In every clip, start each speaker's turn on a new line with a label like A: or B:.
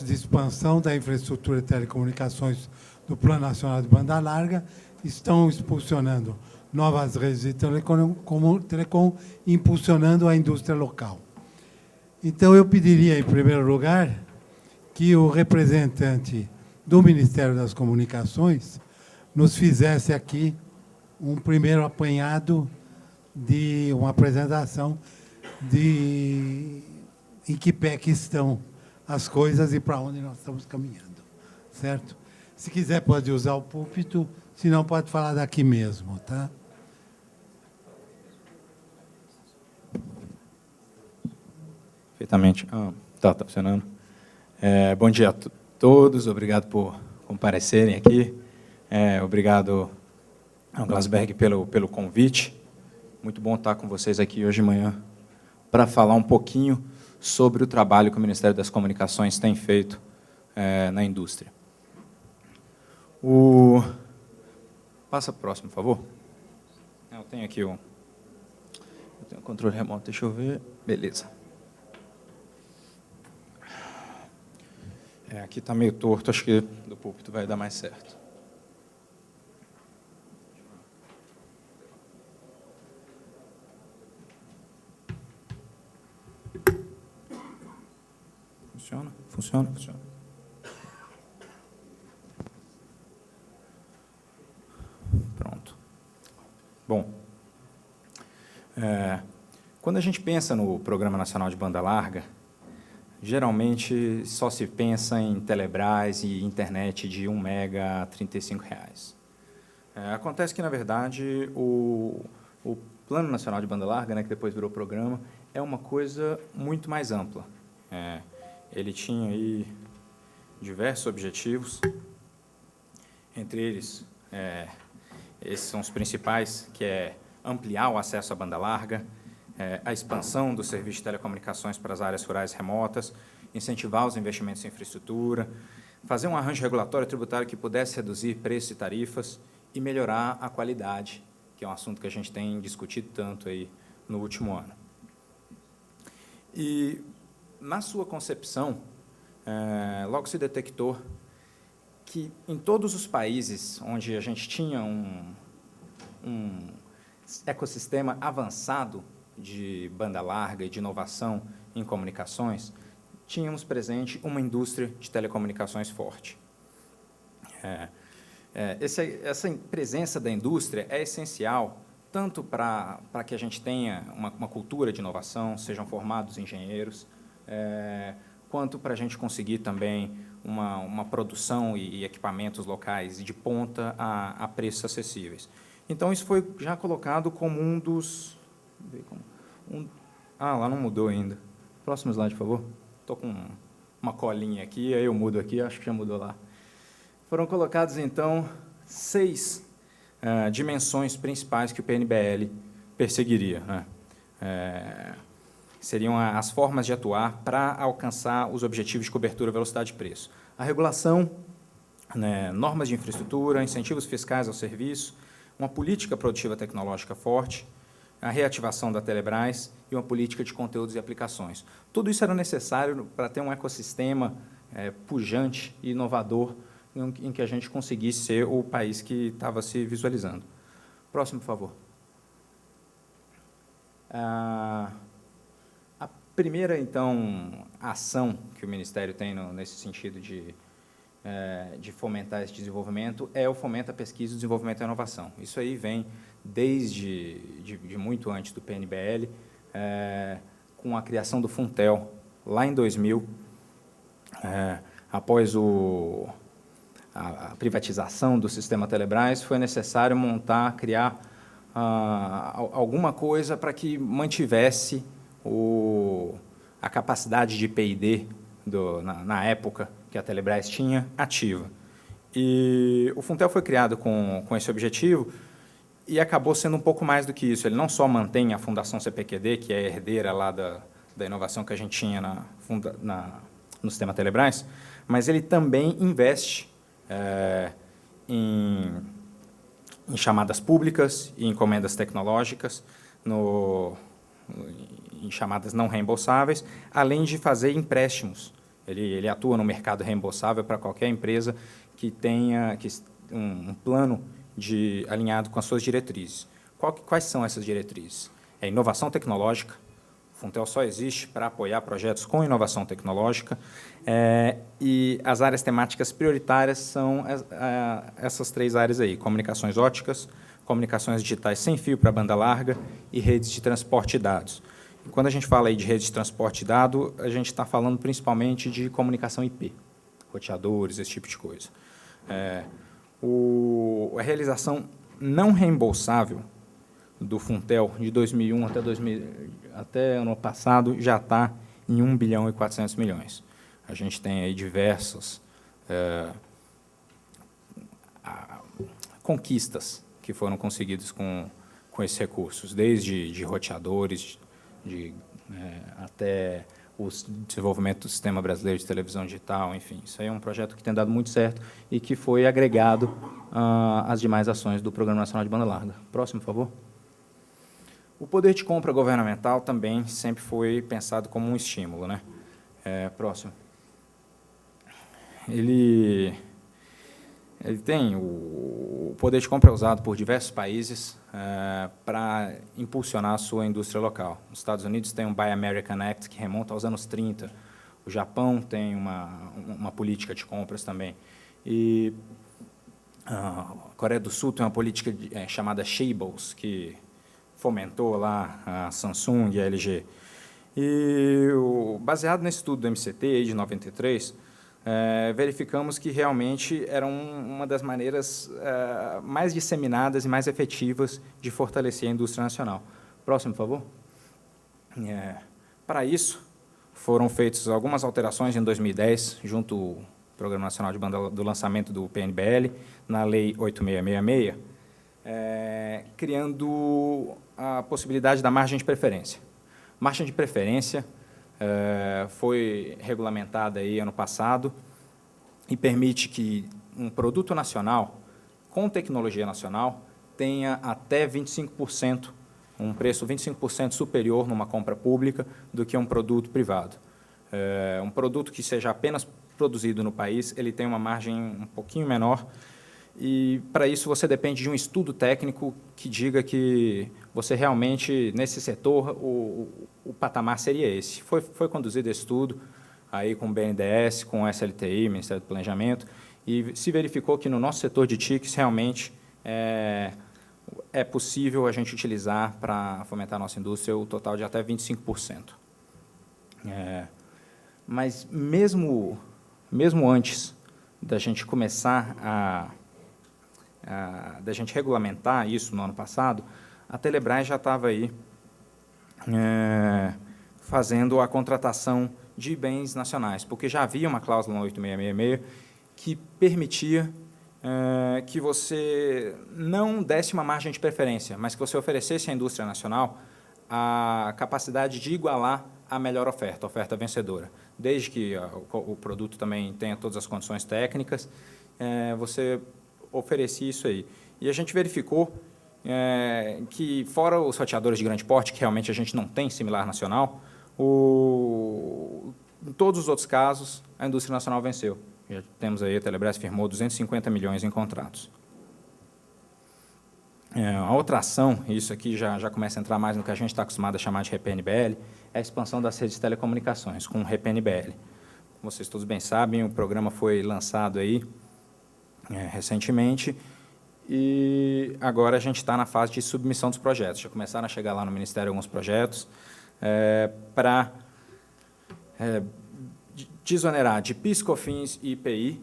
A: de expansão da infraestrutura de telecomunicações do Plano Nacional de Banda Larga estão impulsionando novas redes de telecom, impulsionando a indústria local. Então, eu pediria, em primeiro lugar, que o representante do Ministério das Comunicações nos fizesse aqui um primeiro apanhado de uma apresentação de em que pé que estão as coisas e para onde nós estamos caminhando, certo? Se quiser, pode usar o púlpito, se não, pode falar daqui mesmo, tá?
B: Perfeitamente. Tá funcionando. Bom dia a todos, obrigado por comparecerem aqui. Obrigado ao Glasberg pelo convite. Muito bom estar com vocês aqui hoje de manhã para falar um pouquinho sobre o trabalho que o Ministério das Comunicações tem feito na indústria. Passa para o próximo, por favor. Eu tenho aqui o controle remoto, deixa eu ver. Beleza. Aqui está meio torto, acho que do púlpito vai dar mais certo. Funciona? Funciona? Funciona. Pronto. Bom, quando a gente pensa no Programa Nacional de Banda Larga, geralmente só se pensa em Telebrás e internet de 1 mega a R$ 35. Acontece que, na verdade, o Plano Nacional de Banda Larga, né, que depois virou programa, é uma coisa muito mais ampla. Ele tinha aí diversos objetivos, entre eles, esses são os principais, que é ampliar o acesso à banda larga, a expansão do serviço de telecomunicações para as áreas rurais remotas, incentivar os investimentos em infraestrutura, fazer um arranjo regulatório tributário que pudesse reduzir preços e tarifas e melhorar a qualidade, que é um assunto que a gente tem discutido tanto aí no último ano. E, na sua concepção, logo se detectou que, em todos os países onde a gente tinha um ecossistema avançado de banda larga e de inovação em comunicações, tínhamos presente uma indústria de telecomunicações forte. Essa presença da indústria é essencial tanto para que a gente tenha uma cultura de inovação, sejam formados engenheiros, quanto para a gente conseguir também uma produção e equipamentos locais de ponta a preços acessíveis. Então, isso foi já colocado como um dos... lá não mudou ainda. Próximo slide, por favor. Estou com uma colinha aqui, aí eu mudo aqui, acho que já mudou lá. Foram colocados, então, 6 dimensões principais que o PNBL perseguiria, né? Seriam as formas de atuar para alcançar os objetivos de cobertura, velocidade e preço. A regulação, né, normas de infraestrutura, incentivos fiscais ao serviço, uma política produtiva tecnológica forte, a reativação da Telebrás e uma política de conteúdos e aplicações. Tudo isso era necessário para ter um ecossistema pujante e inovador em que a gente conseguisse ser o país que estava se visualizando. Próximo, por favor. A primeira, então, ação que o Ministério tem nesse sentido de fomentar esse desenvolvimento é o fomento à pesquisa, desenvolvimento e inovação. Isso aí vem desde muito antes do PNBL, com a criação do Funtel, lá em 2000, após a privatização do sistema Telebrás, foi necessário criar alguma coisa para que mantivesse a capacidade de P&D na época que a Telebrás tinha ativa. E o Funtel foi criado com esse objetivo e acabou sendo um pouco mais do que isso. Ele não só mantém a Fundação CPQD, que é a herdeira lá da inovação que a gente tinha no sistema Telebrás, mas ele também investe em chamadas públicas e encomendas tecnológicas, em chamadas não reembolsáveis, além de fazer empréstimos Ele atua no mercado reembolsável para qualquer empresa que tenha um plano alinhado com as suas diretrizes. Quais são essas diretrizes? É inovação tecnológica. O Funtel só existe para apoiar projetos com inovação tecnológica, e as áreas temáticas prioritárias são essas 3 áreas aí: comunicações óticas, comunicações digitais sem fio para banda larga e redes de transporte de dados. E quando a gente fala aí de redes de transporte de dados, a gente está falando principalmente de comunicação IP, roteadores, esse tipo de coisa. A realização não reembolsável do Funtel de 2001 até ano passado já está em 1 bilhão e 400 milhões. A gente tem aí diversas conquistas que foram conseguidas com esses recursos, desde de roteadores, até o desenvolvimento do Sistema Brasileiro de Televisão Digital, enfim. Isso aí é um projeto que tem dado muito certo e que foi agregado às demais ações do Programa Nacional de Banda Larga. Próximo, por favor. O poder de compra governamental também sempre foi pensado como um estímulo, né? Próximo. Ele tem o poder de compra usado por diversos países para impulsionar a sua indústria local. Os Estados Unidos têm um Buy American Act que remonta aos anos 30. O Japão tem uma política de compras também. E a Coreia do Sul tem uma política chamada Shables, que fomentou lá a Samsung e a LG. E, baseado nesse estudo do MCT de 93, verificamos que realmente era uma das maneiras mais disseminadas e mais efetivas de fortalecer a indústria nacional. Próximo, por favor. Para isso, foram feitas algumas alterações em 2010, junto ao Programa Nacional de Banda, do lançamento do PNBL, na Lei 8666, criando a possibilidade da margem de preferência. Margem de preferência foi regulamentada aí ano passado e permite que um produto nacional, com tecnologia nacional, tenha até 25%, um preço 25% superior numa compra pública do que um produto privado. Um produto que seja apenas produzido no país, ele tem uma margem um pouquinho menor, e, para isso, você depende de um estudo técnico que diga que você realmente, nesse setor, o patamar seria esse. Foi conduzido esse estudo aí com o BNDES, com o SLTI, Ministério do Planejamento, e se verificou que no nosso setor de TICs, realmente, é possível a gente utilizar para fomentar a nossa indústria o total de até 25%. Mas, mesmo antes da gente começar da gente regulamentar isso no ano passado, a Telebrás já estava aí fazendo a contratação de bens nacionais, porque já havia uma cláusula no 8666 que permitia que você não desse uma margem de preferência, mas que você oferecesse à indústria nacional a capacidade de igualar a melhor oferta, a oferta vencedora. Desde que o produto também tenha todas as condições técnicas, você oferecia isso aí. E a gente verificou que, fora os roteadores de grande porte, que realmente a gente não tem similar nacional, em todos os outros casos, a indústria nacional venceu. Já temos aí, a Telebrás firmou 250 milhões em contratos. A outra ação, isso aqui já começa a entrar mais no que a gente está acostumado a chamar de REPNBL, é a expansão das redes de telecomunicações, com o REPNBL. Como vocês todos bem sabem, o programa foi lançado aí recentemente, e agora a gente está na fase de submissão dos projetos. Já começaram a chegar lá no Ministério alguns projetos para desonerar de PIS, COFINS e IPI,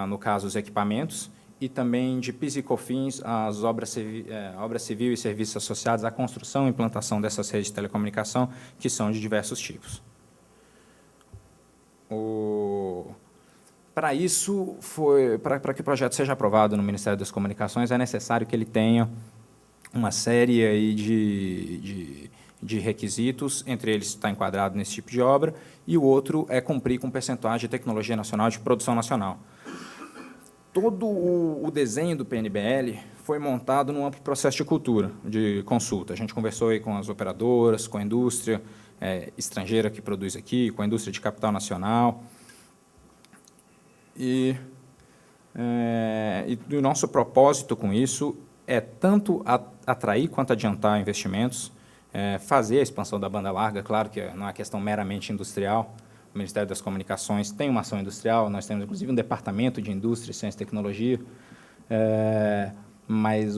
B: no caso os equipamentos, e também de PIS e COFINS as obra civil e serviços associados à construção e implantação dessas redes de telecomunicação, que são de diversos tipos. Para isso, para que o projeto seja aprovado no Ministério das Comunicações, é necessário que ele tenha uma série aí de requisitos, entre eles está enquadrado nesse tipo de obra, e o outro é cumprir com percentuagem de tecnologia nacional de produção nacional. Todo o desenho do PNBL foi montado num amplo processo de cultura, de consulta. A gente conversou aí com as operadoras, com a indústria estrangeira que produz aqui, com a indústria de capital nacional, E o nosso propósito com isso é tanto atrair quanto adiantar investimentos, fazer a expansão da banda larga. Claro que não é uma questão meramente industrial. O Ministério das Comunicações tem uma ação industrial, nós temos, inclusive, um departamento de indústria, ciência e tecnologia, mas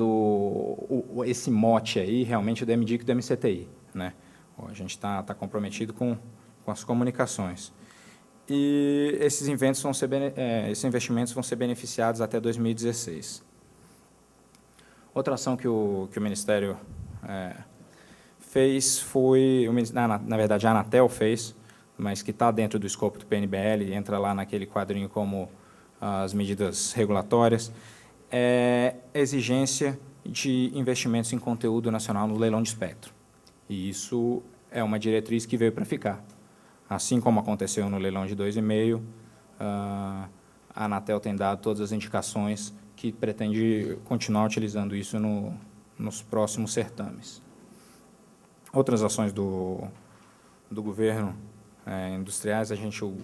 B: esse mote aí, realmente, é do MDIC e do MCTI, né? A gente está comprometido com as comunicações. E esses investimentos vão ser beneficiados até 2016. Outra ação que o Ministério fez foi, na verdade, a Anatel fez, mas que está dentro do escopo do PNBL, entra lá naquele quadrinho como as medidas regulatórias, é a exigência de investimentos em conteúdo nacional no leilão de espectro. E isso é uma diretriz que veio para ficar. Assim como aconteceu no leilão de 2,5, a Anatel tem dado todas as indicações que pretende continuar utilizando isso nos próximos certames. Outras ações do governo industriais, o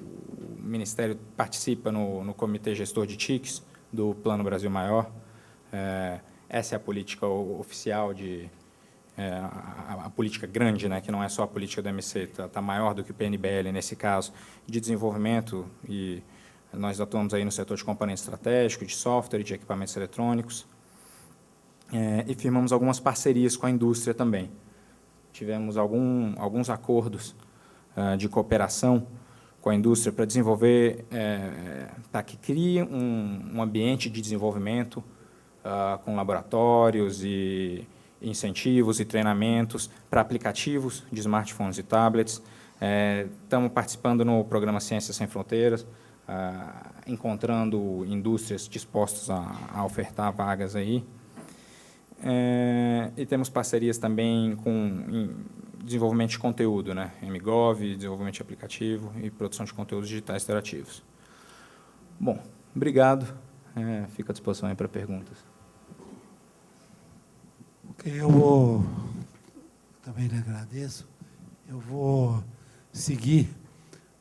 B: Ministério participa no Comitê Gestor de TICs do Plano Brasil Maior. Essa é a política oficial a política grande, né, que não é só a política do MC, está maior do que o PNBL nesse caso, de desenvolvimento, e nós atuamos aí no setor de componente estratégico, de software e de equipamentos eletrônicos, e firmamos algumas parcerias com a indústria também. Tivemos alguns acordos de cooperação com a indústria para desenvolver, para que crie um ambiente de desenvolvimento com laboratórios e incentivos e treinamentos para aplicativos de smartphones e tablets. Estamos participando no programa Ciências Sem Fronteiras, encontrando indústrias dispostas a ofertar vagas aí. E temos parcerias também com desenvolvimento de conteúdo, né? MGov, desenvolvimento de aplicativo e produção de conteúdos digitais interativos. Bom, obrigado. Fico à disposição aí para perguntas.
A: Eu também lhe agradeço. Eu vou seguir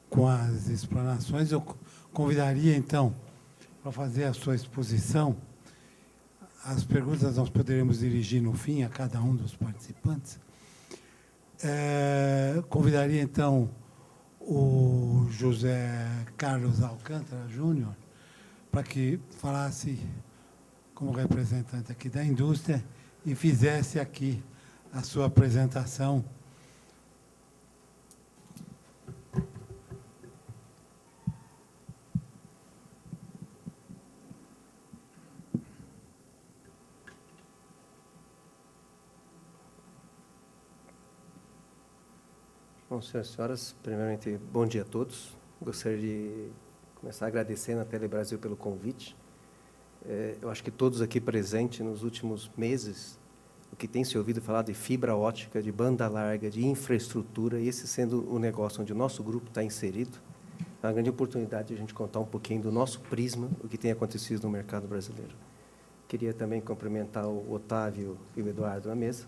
A: com as explanações. Eu convidaria, então, para fazer a sua exposição. As perguntas nós poderemos dirigir no fim a cada um dos participantes. Convidaria, então, o José Carlos Alcântara Júnior para que falasse como representante aqui da indústria e fizesse aqui a sua apresentação.
C: Bom, senhoras e senhores, primeiramente, bom dia a todos. Gostaria de começar agradecendo a Telebrasil pelo convite. Eu acho que todos aqui presentes, nos últimos meses, o que tem se ouvido falar de fibra ótica, de banda larga, de infraestrutura, esse sendo o negócio onde o nosso grupo está inserido, é uma grande oportunidade de a gente contar um pouquinho do nosso prisma, o que tem acontecido no mercado brasileiro. Queria também cumprimentar o Otávio e o Eduardo na mesa,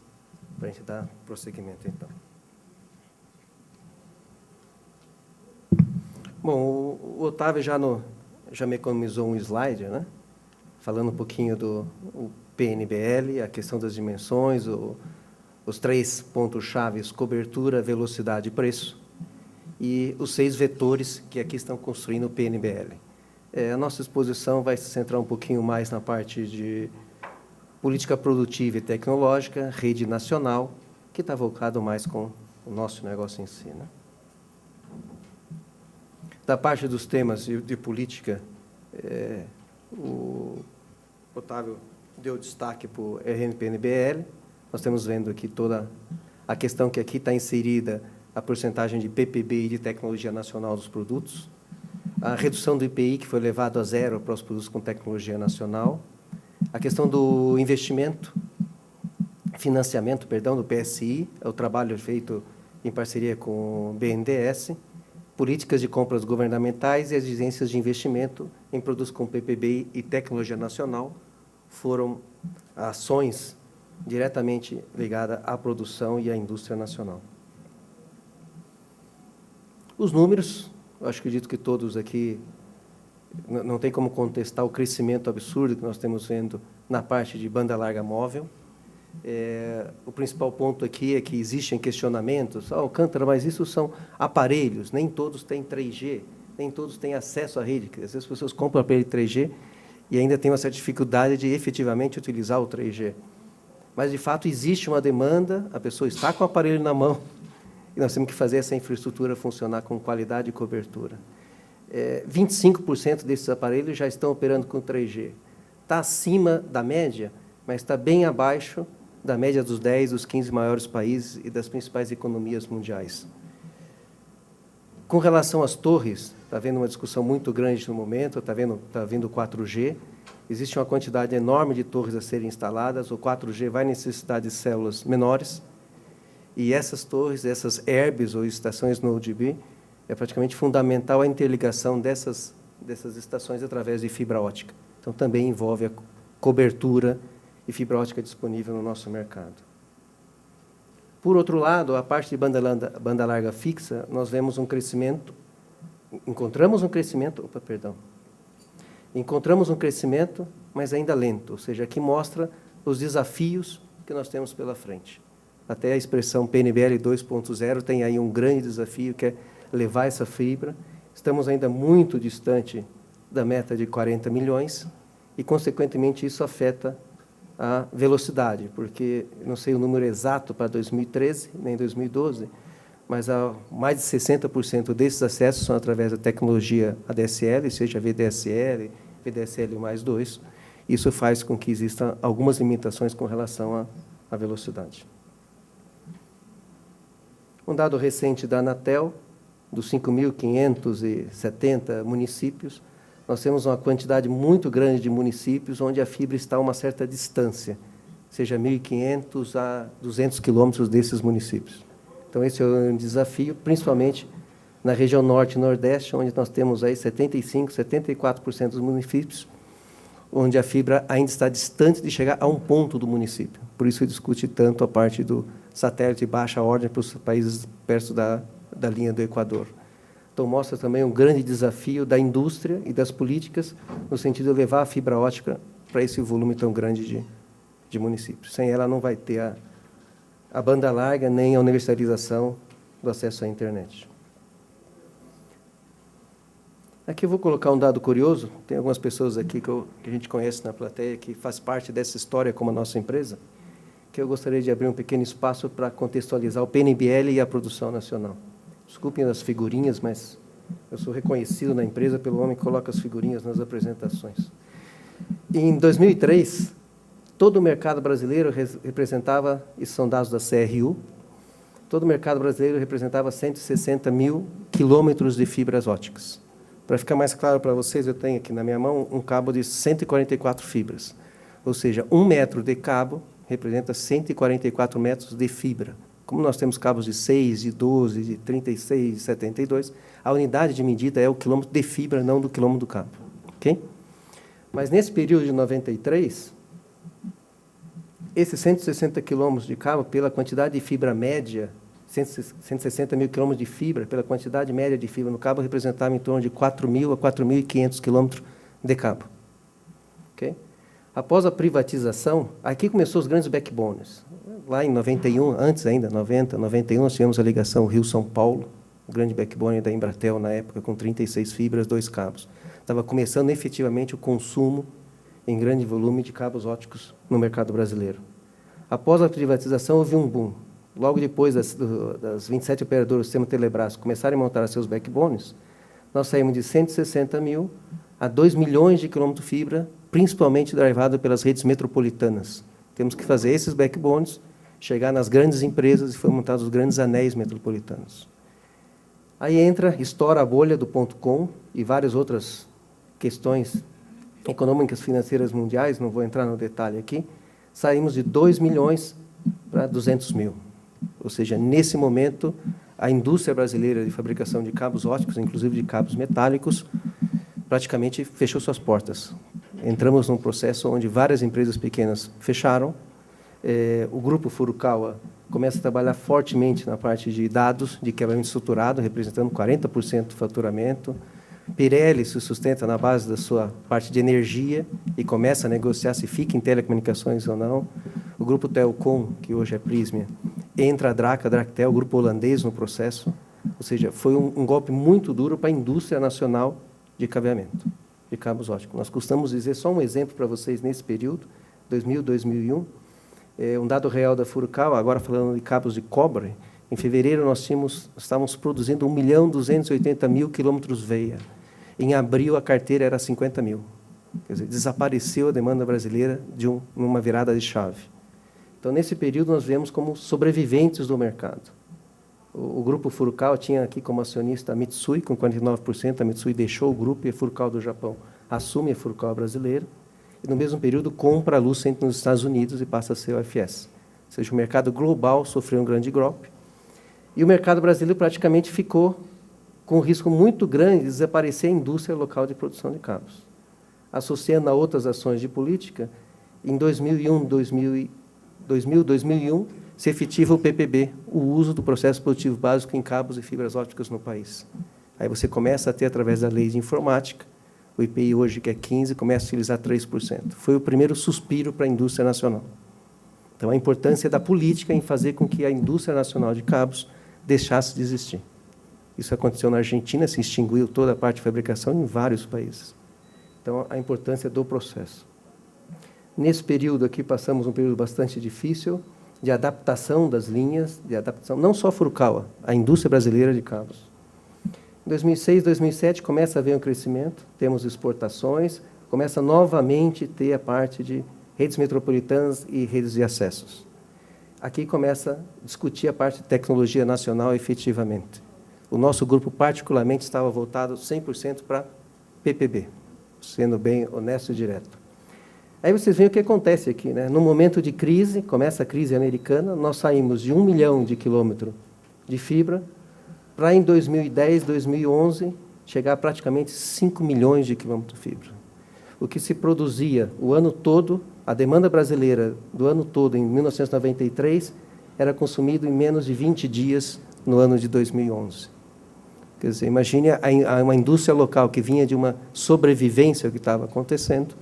C: para a gente dar prosseguimento, então. Bom, o Otávio já me economizou um slide, né? Falando um pouquinho do PNBL, a questão das dimensões, os 3 pontos chaves: cobertura, velocidade e preço, e os 6 vetores que aqui estão construindo o PNBL. A nossa exposição vai se centrar um pouquinho mais na parte de política produtiva e tecnológica, rede nacional, que está voltado mais com o nosso negócio em si, né? Da parte dos temas de política, o Otávio deu destaque para o RNPNBL. Nós estamos vendo aqui toda a questão que aqui está inserida, a porcentagem de PPB e de tecnologia nacional dos produtos, a redução do IPI, que foi levado a 0 para os produtos com tecnologia nacional, a questão do investimento, financiamento, perdão, do PSI, é o trabalho feito em parceria com o BNDES, políticas de compras governamentais e exigências de investimento em produtos com PPB e tecnologia nacional foram ações diretamente ligadas à produção e à indústria nacional. Os números, eu acredito que todos aqui não tem como contestar o crescimento absurdo que nós estamos vendo na parte de banda larga móvel. O principal ponto aqui é que existem questionamentos. Alcântara, mas isso são aparelhos, nem todos têm 3G, nem todos têm acesso à rede. Às vezes as pessoas compram aparelho 3G e ainda têm uma certa dificuldade de efetivamente utilizar o 3G. Mas, de fato, existe uma demanda, a pessoa está com o aparelho na mão e nós temos que fazer essa infraestrutura funcionar com qualidade e cobertura. 25% desses aparelhos já estão operando com 3G. Está acima da média, mas está bem abaixo da média dos 10, dos 15 maiores países e das principais economias mundiais. Com relação às torres, está havendo uma discussão muito grande no momento, está vindo o 4G, existe uma quantidade enorme de torres a serem instaladas, o 4G vai necessitar de células menores, e essas torres, essas ERBs, ou estações Node B, é praticamente fundamental a interligação dessas estações através de fibra ótica. Então, também envolve a cobertura e fibra ótica disponível no nosso mercado. Por outro lado, a parte de banda larga fixa, nós vemos um crescimento, encontramos um crescimento, mas ainda lento, ou seja, aqui mostra os desafios que nós temos pela frente. Até a expressão PNBL 2.0 tem aí um grande desafio, que é levar essa fibra. Estamos ainda muito distante da meta de 40 milhões e, consequentemente, isso afeta a velocidade, porque não sei o número exato para 2013, nem 2012, mas mais de 60% desses acessos são através da tecnologia ADSL, seja VDSL, VDSL+2. Isso faz com que existam algumas limitações com relação à velocidade. Um dado recente da Anatel, dos 5.570 municípios, nós temos uma quantidade muito grande de municípios onde a fibra está a uma certa distância, seja 1.500 a 200 quilômetros desses municípios. Então, esse é um desafio, principalmente na região norte e nordeste, onde nós temos aí 75%, 74% dos municípios, onde a fibra ainda está distante de chegar a um ponto do município. Por isso, discute tanto a parte do satélite de baixa ordem para os países perto da linha do Equador. Então, mostra também um grande desafio da indústria e das políticas, no sentido de levar a fibra ótica para esse volume tão grande de municípios. Sem ela, não vai ter a banda larga, nem a universalização do acesso à internet. Aqui eu vou colocar um dado curioso. Tem algumas pessoas aqui que a gente conhece na plateia, que faz parte dessa história como a nossa empresa, que eu gostaria de abrir um pequeno espaço para contextualizar o PNBL e a produção nacional. Desculpem as figurinhas, mas eu sou reconhecido na empresa pelo homem que coloca as figurinhas nas apresentações. Em 2003, todo o mercado brasileiro representava, isso são dados da CRU, todo o mercado brasileiro representava 160 mil quilômetros de fibras óticas. Para ficar mais claro para vocês, eu tenho aqui na minha mão um cabo de 144 fibras. Ou seja, 1 metro de cabo representa 144 metros de fibra. Como nós temos cabos de 6, de 12, de 36, de 72, a unidade de medida é o quilômetro de fibra, não do quilômetro do cabo. Okay? Mas, nesse período de 93, esses 160 quilômetros de cabo, pela quantidade de fibra média, 160 mil quilômetros de fibra, pela quantidade média de fibra no cabo, representava em torno de 4.000 a 4.500 quilômetros de cabo. Okay? Após a privatização, aqui começou os grandes backbones. Lá em 91, antes ainda, 90, 91, nós tivemos a ligação Rio-São Paulo, o grande backbone da Embratel na época, com 36 fibras, 2 cabos. Estava começando efetivamente o consumo em grande volume de cabos óticos no mercado brasileiro. Após a privatização, houve um boom. Logo depois das 27 operadoras do sistema Telebrás começarem a montar seus backbones, nós saímos de 160 mil a 2 milhões de quilômetros de fibra, principalmente derivado pelas redes metropolitanas. Temos que fazer esses backbones, chegar nas grandes empresas e foram montados os grandes anéis metropolitanos. Aí estoura a bolha do .com e várias outras questões econômicas financeiras mundiais, não vou entrar no detalhe aqui, saímos de 2 milhões para 200 mil. Ou seja, nesse momento, a indústria brasileira de fabricação de cabos óticos, inclusive de cabos metálicos, praticamente fechou suas portas. Entramos num processo onde várias empresas pequenas fecharam. O grupo Furukawa começa a trabalhar fortemente na parte de dados, de quebramento estruturado, representando 40% do faturamento. Pirelli se sustenta na base da sua parte de energia e começa a negociar se fica em telecomunicações ou não. O grupo Telcom, que hoje é Prysmian, entra a Dractel, o grupo holandês, no processo. Ou seja, foi um golpe muito duro para a indústria nacional de cabeamento, de cabos óticos. Nós costumamos dizer, só um exemplo para vocês nesse período, 2000, 2001, um dado real da Furukawa, agora falando de cabos de cobre, em fevereiro nós estávamos produzindo 1.280.000 quilômetros veia. Em abril, a carteira era 50 mil. Quer dizer, desapareceu a demanda brasileira numa virada de chave. Então, nesse período, nós vemos como sobreviventes do mercado. O grupo Furukawa tinha aqui como acionista a Mitsui, com 49%. A Mitsui deixou o grupo e a Furukawa do Japão assume a Furukawa brasileira. E, no mesmo período, compra a Lucent nos Estados Unidos e passa a ser o FS. Ou seja, o mercado global sofreu um grande golpe. E o mercado brasileiro praticamente ficou com um risco muito grande de desaparecer a indústria local de produção de cabos. Associando a outras ações de política, em 2001, se efetiva o PPB, o uso do processo produtivo básico em cabos e fibras ópticas no país. Aí você começa a ter, através da lei de informática, o IPI hoje, que é 15%, começa a utilizar 3%. Foi o primeiro suspiro para a indústria nacional. Então, a importância da política em fazer com que a indústria nacional de cabos deixasse de existir. Isso aconteceu na Argentina, se extinguiu toda a parte de fabricação em vários países. Então, a importância do processo. Nesse período aqui, passamos um período bastante difícil de adaptação das linhas, de adaptação, não só a Furukawa, a indústria brasileira de cabos. Em 2006, 2007, começa a haver um crescimento, temos exportações, começa novamente a ter a parte de redes metropolitanas e redes de acessos. Aqui começa a discutir a parte de tecnologia nacional efetivamente. O nosso grupo, particularmente, estava voltado 100% para PPB, sendo bem honesto e direto. Aí vocês veem o que acontece aqui, né? No momento de crise, começa a crise americana, nós saímos de 1 milhão de quilômetros de fibra para, em 2010, 2011, chegar a praticamente 5 milhões de quilômetros de fibra. O que se produzia o ano todo, a demanda brasileira do ano todo, em 1993, era consumido em menos de 20 dias no ano de 2011. Quer dizer, imagine uma indústria local que vinha de uma sobrevivência ao que estava acontecendo,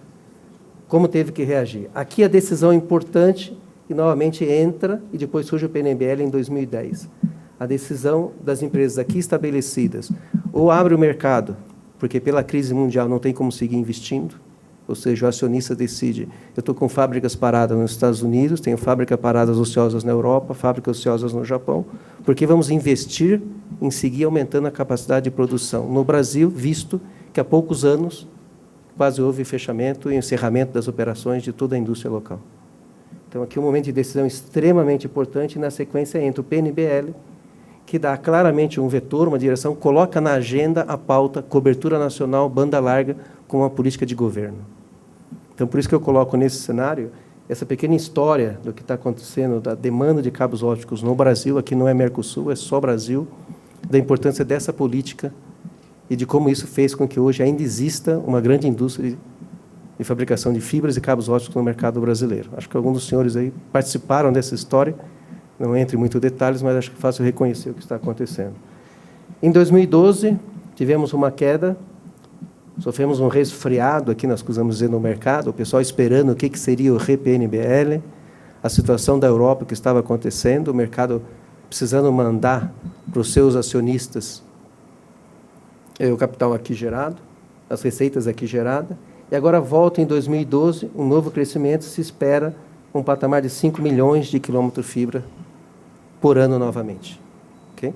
C: como teve que reagir. Aqui a decisão é importante e, novamente, entra, e depois surge o PNBL em 2010. A decisão das empresas aqui estabelecidas, ou abre o mercado, porque pela crise mundial não tem como seguir investindo, ou seja, o acionista decide, eu estou com fábricas paradas nos Estados Unidos, tenho fábricas paradas ociosas na Europa, fábricas ociosas no Japão, porque vamos investir em seguir aumentando a capacidade de produção no Brasil, visto que há poucos anos quase houve fechamento e encerramento das operações de toda a indústria local. Então, aqui é um momento de decisão extremamente importante, e na sequência entra o PNBL, que dá claramente um vetor, uma direção, coloca na agenda a pauta cobertura nacional, banda larga, como uma política de governo. Então, por isso que eu coloco nesse cenário essa pequena história do que está acontecendo, da demanda de cabos ópticos no Brasil, aqui não é Mercosul, é só Brasil, da importância dessa política e de como isso fez com que hoje ainda exista uma grande indústria de fabricação de fibras e cabos ópticos no mercado brasileiro. Acho que alguns dos senhores aí participaram dessa história, não entro em muitos detalhes, mas acho que é fácil reconhecer o que está acontecendo. Em 2012, tivemos uma queda, sofremos um resfriado aqui, nós costumamos dizer, no mercado, o pessoal esperando o que seria o RPNBL, a situação da Europa que estava acontecendo, o mercado precisando mandar para os seus acionistas o capital aqui gerado, as receitas aqui geradas, e agora volta em 2012, um novo crescimento, se espera um patamar de 5 milhões de quilômetros de fibra por ano novamente. Okay?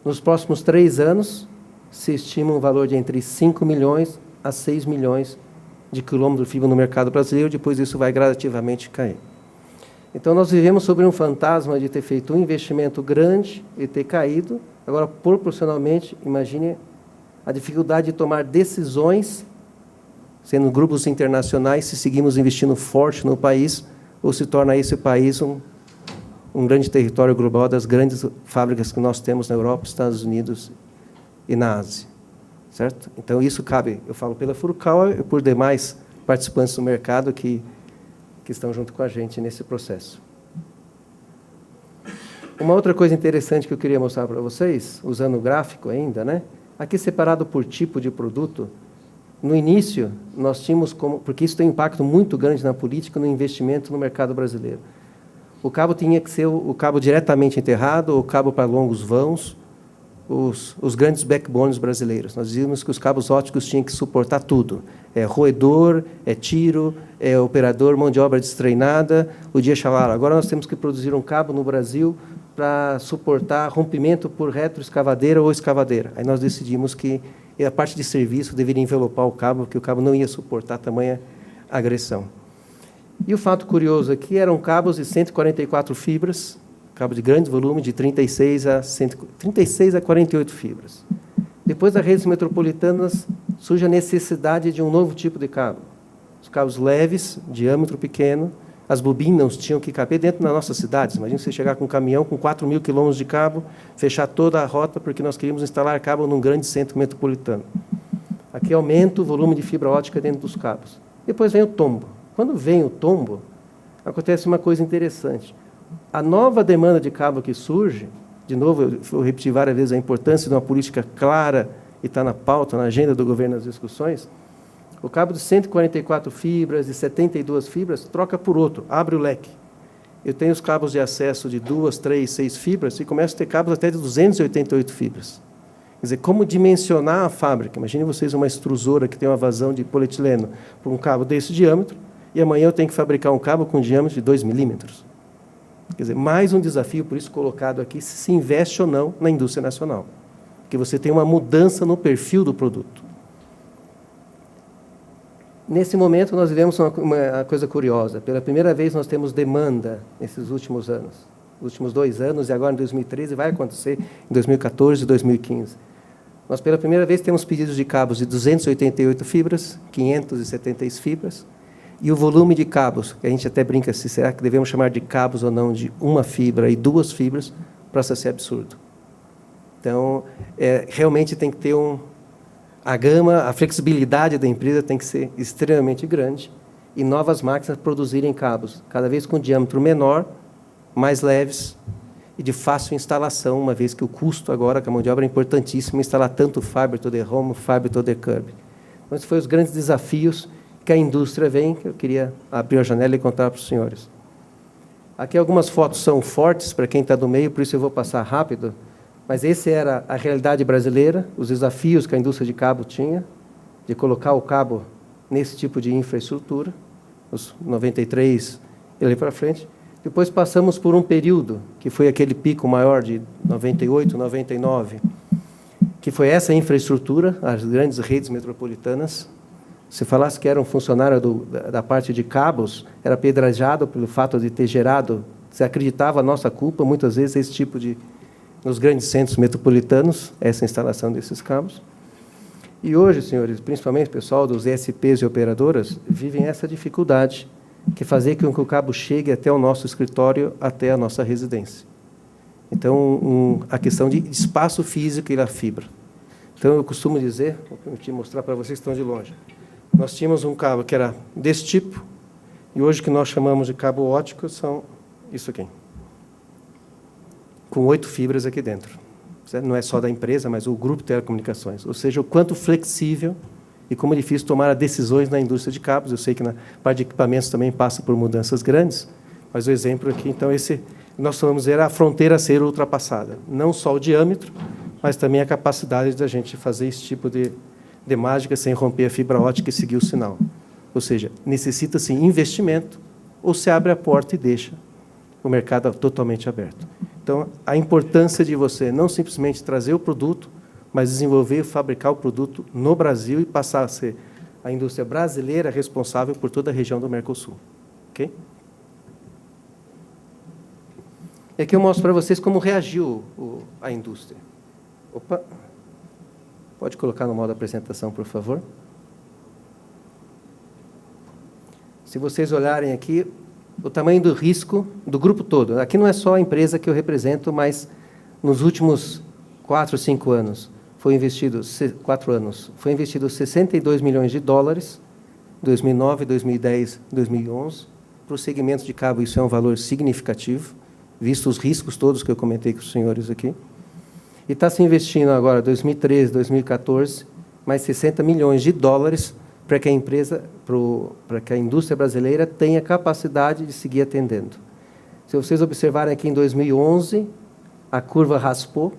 C: Nos próximos 3 anos, se estima um valor de entre 5 milhões a 6 milhões de quilômetros de fibra no mercado brasileiro, depois isso vai gradativamente cair. Então, nós vivemos sobre um fantasma de ter feito um investimento grande e ter caído. Agora, proporcionalmente, imagine a dificuldade de tomar decisões, sendo grupos internacionais, se seguimos investindo forte no país, ou se torna esse país um grande território global das grandes fábricas que nós temos na Europa, Estados Unidos e na Ásia. Certo? Então, isso cabe, eu falo pela Furukawa e por demais participantes do mercado que estão junto com a gente nesse processo. Uma outra coisa interessante que eu queria mostrar para vocês, usando o gráfico ainda, né? Aqui separado por tipo de produto, no início nós tínhamos como, porque isso tem um impacto muito grande na política, no investimento no mercado brasileiro. O cabo tinha que ser o cabo diretamente enterrado, o cabo para longos vãos, os grandes backbones brasileiros. Nós dizíamos que os cabos ópticos tinham que suportar tudo. É roedor, é tiro, é operador, mão de obra destreinada, o dia chalala. Agora nós temos que produzir um cabo no Brasil para suportar rompimento por retroescavadeira ou escavadeira. Aí nós decidimos que a parte de serviço deveria envelopar o cabo, porque o cabo não ia suportar tamanha agressão. E o fato curioso aqui eram cabos de 144 fibras, cabo de grande volume, de 36 a 48 fibras. Depois das redes metropolitanas, surge a necessidade de um novo tipo de cabo. Os cabos leves, diâmetro pequeno, as bobinas tinham que caber dentro das nossas cidades. Imagina você chegar com um caminhão com 4.000 quilômetros de cabo, fechar toda a rota, porque nós queríamos instalar cabo num grande centro metropolitano. Aqui aumenta o volume de fibra ótica dentro dos cabos. Depois vem o tombo. Quando vem o tombo, acontece uma coisa interessante. A nova demanda de cabo que surge, de novo, eu vou repetir várias vezes a importância de uma política clara e está na pauta, na agenda do governo nas discussões, o cabo de 144 fibras, de 72 fibras, troca por outro, abre o leque. Eu tenho os cabos de acesso de 2, 3, 6 fibras e começo a ter cabos até de 288 fibras. Quer dizer, como dimensionar a fábrica? Imagine vocês uma extrusora que tem uma vazão de polietileno por um cabo desse diâmetro e amanhã eu tenho que fabricar um cabo com diâmetro de 2 milímetros. Quer dizer, mais um desafio, por isso colocado aqui, se investe ou não na indústria nacional. Porque você tem uma mudança no perfil do produto. Nesse momento, nós vivemos uma coisa curiosa. Pela primeira vez, nós temos demanda nesses últimos anos. Nos últimos 2 anos, e agora em 2013, vai acontecer em 2014 e 2015. Nós, pela primeira vez, temos pedidos de cabos de 288 fibras, 576 fibras, e o volume de cabos, que a gente até brinca se será que devemos chamar de cabos ou não, de 1 fibra e 2 fibras, passa a ser absurdo. Então, realmente tem que ter a gama, a flexibilidade da empresa tem que ser extremamente grande e novas máquinas produzirem cabos, cada vez com diâmetro menor, mais leves e de fácil instalação, uma vez que o custo agora, com a mão de obra, é importantíssimo, instalar tanto Fiber to the Home, Fiber to the Curb. Então, esses foram os grandes desafios que a indústria vem, que eu queria abrir a janela e contar para os senhores. Aqui algumas fotos são fortes para quem está do meio, por isso eu vou passar rápido, mas essa era a realidade brasileira, os desafios que a indústria de cabo tinha, de colocar o cabo nesse tipo de infraestrutura, os 93 e ali para frente. Depois passamos por um período, que foi aquele pico maior de 98, 99, que foi essa infraestrutura, as grandes redes metropolitanas. Se falasse que era um funcionário da parte de cabos, era apedrejado pelo fato de ter gerado, se acreditava a nossa culpa, muitas vezes, esse tipo de, nos grandes centros metropolitanos, essa instalação desses cabos. E hoje, senhores, principalmente o pessoal dos ESPs e operadoras, vivem essa dificuldade, que é fazer com que o cabo chegue até o nosso escritório, até a nossa residência. Então, a questão de espaço físico e da fibra. Então, eu costumo dizer, vou permitir mostrar para vocês que estão de longe, nós tínhamos um cabo que era desse tipo, e hoje o que nós chamamos de cabo óptico são isso aqui, com 8 fibras aqui dentro. Não é só da empresa, mas o grupo de telecomunicações. Ou seja, o quanto flexível e como é difícil tomar decisões na indústria de cabos. Eu sei que na parte de equipamentos também passa por mudanças grandes, mas o exemplo aqui, então, nós vamos ver a fronteira a ser ultrapassada. Não só o diâmetro, mas também a capacidade da gente fazer esse tipo de mágica sem romper a fibra ótica e seguir o sinal. Ou seja, necessita-se investimento ou se abre a porta e deixa o mercado totalmente aberto. Então, a importância de você não simplesmente trazer o produto, mas desenvolver e fabricar o produto no Brasil e passar a ser a indústria brasileira responsável por toda a região do Mercosul. Ok? E aqui eu mostro para vocês como reagiu a indústria. Opa! Pode colocar no modo apresentação, por favor. Se vocês olharem aqui, o tamanho do risco do grupo todo. Aqui não é só a empresa que eu represento, mas nos últimos 4 ou 5 anos, foi investido 4 anos, foi investido 62 milhões de dólares, 2009, 2010, 2011, para os segmentos de cabo. Isso é um valor significativo, visto os riscos todos que eu comentei com os senhores aqui. E está se investindo agora, 2013, 2014, mais 60 milhões de dólares para que a indústria brasileira tenha capacidade de seguir atendendo. Se vocês observarem aqui em 2011, a curva raspou.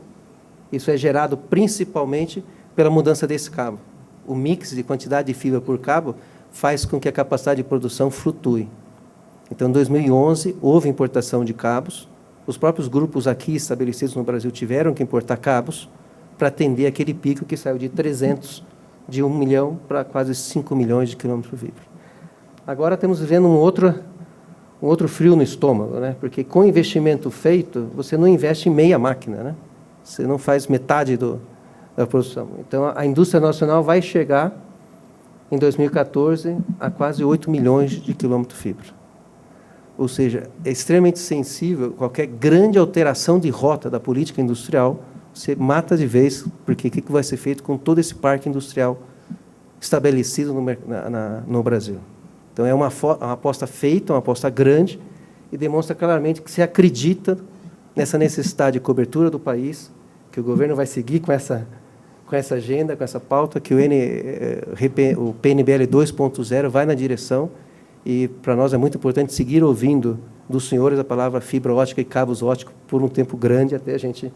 C: Isso é gerado principalmente pela mudança desse cabo. O mix de quantidade de fibra por cabo faz com que a capacidade de produção flutue. Então, em 2011, houve importação de cabos. Os próprios grupos aqui estabelecidos no Brasil tiveram que importar cabos para atender aquele pico que saiu de 300, de 1 milhão para quase 5 milhões de quilômetros por fibra. Agora estamos vivendo um outro frio no estômago, né? Porque com o investimento feito, você não investe em meia máquina, né? Você não faz metade da produção. Então, a indústria nacional vai chegar, em 2014, a quase 8 milhões de quilômetros de fibra. Ou seja, é extremamente sensível, qualquer grande alteração de rota da política industrial, você mata de vez, porque o que vai ser feito com todo esse parque industrial estabelecido no Brasil? Então, é uma aposta feita, uma aposta grande, e demonstra claramente que se acredita nessa necessidade de cobertura do país, que o governo vai seguir com essa agenda, com essa pauta, que o PNBL 2.0 vai na direção, e para nós é muito importante seguir ouvindo dos senhores a palavra fibra ótica e cabos óticos por um tempo grande, até a gente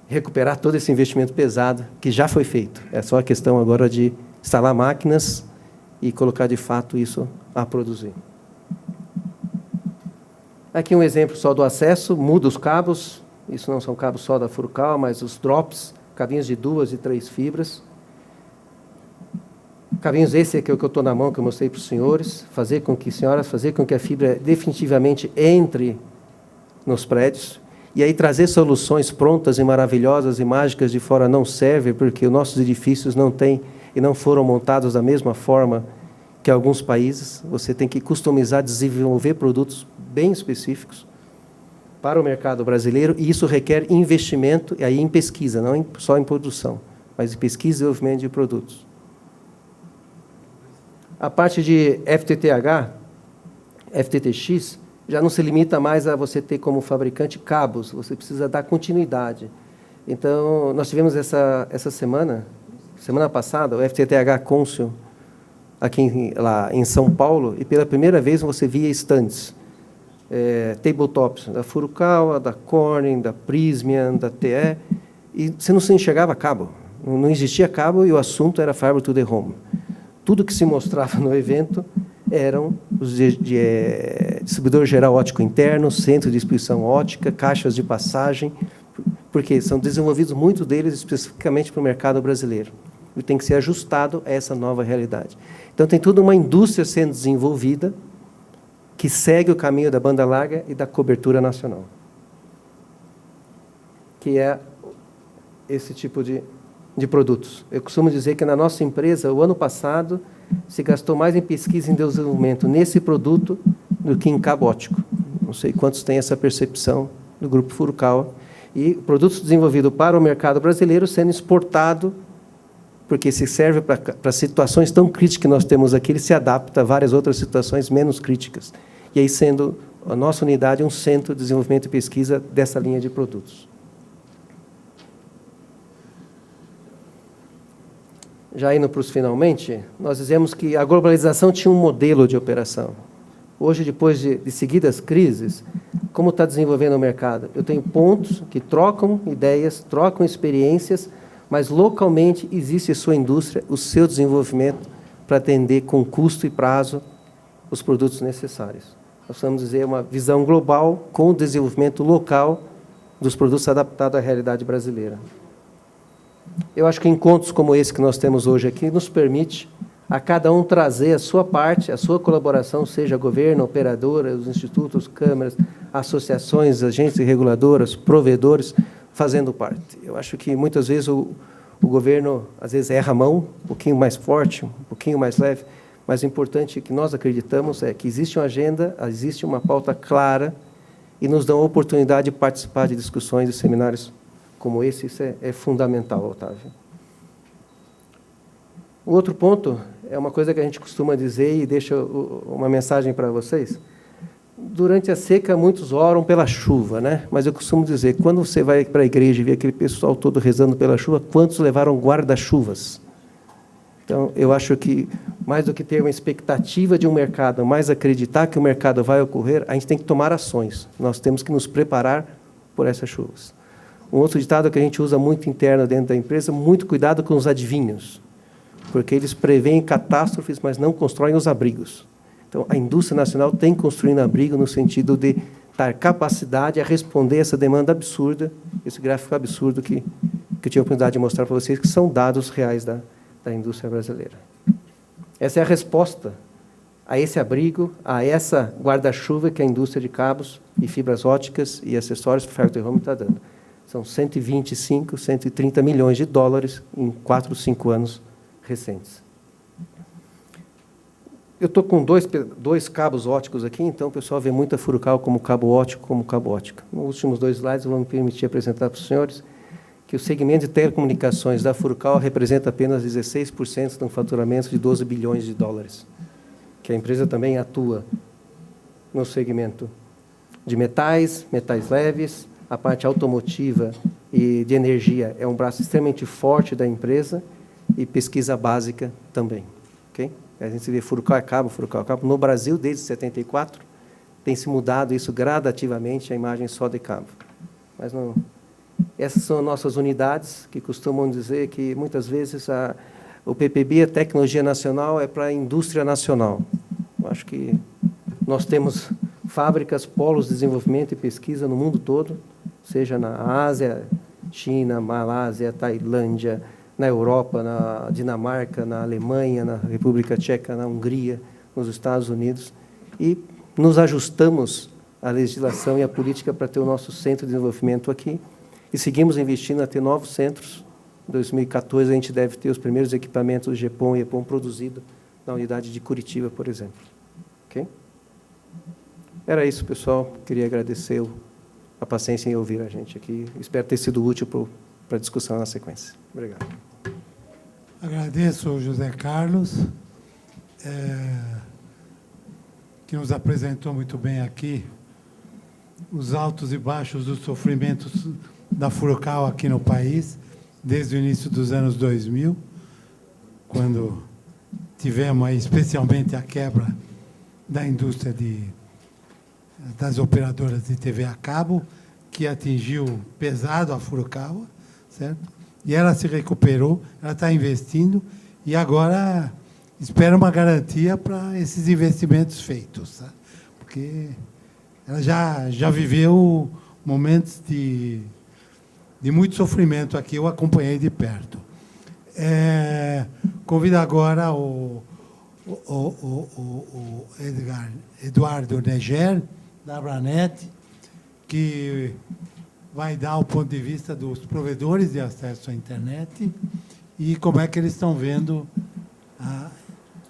C: recuperar todo esse investimento pesado que já foi feito. É só a questão agora de instalar máquinas e colocar, de fato, isso a produzir. Aqui um exemplo só do acesso, muda os cabos, isso não são cabos só da Furukawa, mas os drops, cabinhos de 2 e 3 fibras. Cabinhos esse aqui é o que eu estou na mão, que eu mostrei para os senhores, fazer com que a fibra definitivamente entre nos prédios, e aí trazer soluções prontas e maravilhosas e mágicas de fora não serve, porque os nossos edifícios não têm e não foram montados da mesma forma que alguns países. Você tem que customizar, desenvolver produtos bem específicos para o mercado brasileiro, e isso requer investimento, e aí em pesquisa, não só em produção, mas em pesquisa e desenvolvimento de produtos. A parte de FTTX, já não se limita mais a você ter como fabricante cabos, você precisa dar continuidade. Então, nós tivemos essa semana passada, o FTTH Consul, aqui lá em São Paulo, e pela primeira vez você via estandes, tabletops, da Furukawa, da Corning, da Prysmian, da TE, e você não se enxergava cabo, não existia cabo, e o assunto era Fiber to the Home. Tudo que se mostrava no evento eram os distribuidor geral ótico interno, centro de distribuição ótica, caixas de passagem, porque são desenvolvidos muitos deles especificamente para o mercado brasileiro. E tem que ser ajustado a essa nova realidade. Então, tem toda uma indústria sendo desenvolvida que segue o caminho da banda larga e da cobertura nacional, que é esse tipo de produtos. Eu costumo dizer que na nossa empresa, o ano passado, se gastou mais em pesquisa e desenvolvimento nesse produto do que em cabo ótico. Não sei quantos têm essa percepção do Grupo Furukawa. E produtos desenvolvidos para o mercado brasileiro sendo exportado, porque se serve para situações tão críticas que nós temos aqui, ele se adapta a várias outras situações menos críticas. E aí sendo a nossa unidade um centro de desenvolvimento e pesquisa dessa linha de produtos. Já indo para os finalmente, nós dizemos que a globalização tinha um modelo de operação. Hoje, depois de seguidas crises, como está desenvolvendo o mercado? Eu tenho pontos que trocam ideias, trocam experiências, mas localmente existe a sua indústria, o seu desenvolvimento para atender com custo e prazo os produtos necessários. Nós vamos dizer uma visão global com o desenvolvimento local dos produtos adaptados à realidade brasileira. Eu acho que encontros como esse que nós temos hoje aqui nos permite a cada um trazer a sua parte, a sua colaboração, seja governo, operadora, os institutos, câmaras, associações, agentes reguladoras, provedores, fazendo parte. Eu acho que muitas vezes o governo, às vezes, erra a mão, um pouquinho mais forte, um pouquinho mais leve, mas o importante que nós acreditamos é que existe uma agenda, existe uma pauta clara e nos dão a oportunidade de participar de discussões e seminários como esse. Isso é fundamental, Otávio. O outro ponto é uma coisa que a gente costuma dizer e deixa uma mensagem para vocês. Durante a seca, muitos oram pela chuva, né? Mas eu costumo dizer, quando você vai para a igreja e vê aquele pessoal todo rezando pela chuva, quantos levaram guarda-chuvas? Então, eu acho que, mais do que ter uma expectativa de um mercado, mais acreditar que o mercado vai ocorrer, a gente tem que tomar ações. Nós temos que nos preparar por essas chuvas. Um outro ditado que a gente usa muito interno dentro da empresa, muito cuidado com os adivinhos, porque eles preveem catástrofes, mas não constroem os abrigos. Então, a indústria nacional tem construindo abrigo no sentido de dar capacidade a responder essa demanda absurda, esse gráfico absurdo que eu tive a oportunidade de mostrar para vocês, que são dados reais da indústria brasileira. Essa é a resposta a esse abrigo, a essa guarda-chuva que a indústria de cabos e fibras óticas e acessórios para ferro home está dando. São 125, 130 milhões de dólares em 4, 5 anos recentes. Eu estou com dois cabos óticos aqui, então o pessoal vê muita Furukawa como cabo ótico, como cabo ótica. Nos últimos 2 slides, eu vou me permitir apresentar para os senhores que o segmento de telecomunicações da Furukawa representa apenas 16% de um faturamento de 12 bilhões de dólares. Que a empresa também atua no segmento de metais, metais leves, a parte automotiva e de energia é um braço extremamente forte da empresa e pesquisa básica também. Okay? A gente vê Furukawa é cabo. No Brasil, desde 74, tem se mudado isso gradativamente, a imagem só de cabo. Mas não... Essas são nossas unidades, que costumam dizer que, muitas vezes, o PPB, a tecnologia nacional, é para a indústria nacional. Eu acho que nós temos fábricas, polos de desenvolvimento e pesquisa no mundo todo, seja na Ásia, China, Malásia, Tailândia, na Europa, na Dinamarca, na Alemanha, na República Tcheca, na Hungria, nos Estados Unidos, e nos ajustamos à legislação e à política para ter o nosso centro de desenvolvimento aqui, e seguimos investindo a ter novos centros. Em 2014, a gente deve ter os primeiros equipamentos GPON e EPON produzidos na unidade de Curitiba, por exemplo. Okay? Era isso, pessoal. Queria agradecer a paciência em ouvir a gente aqui. Espero ter sido útil para a discussão na sequência. Obrigado.
A: Agradeço ao José Carlos, que nos apresentou muito bem aqui os altos e baixos dos sofrimentos da Furukawa aqui no país, desde o início dos anos 2000, quando tivemos aí, especialmente a quebra da indústria das operadoras de TV a cabo, que atingiu pesado a Furukawa, certo? E ela se recuperou, ela está investindo e agora espera uma garantia para esses investimentos feitos, sabe? Porque ela já viveu momentos de muito sofrimento aqui, eu acompanhei de perto. Convido agora o Eduardo Neger, da Abranet, que vai dar o ponto de vista dos provedores de acesso à internet e como é que eles estão vendo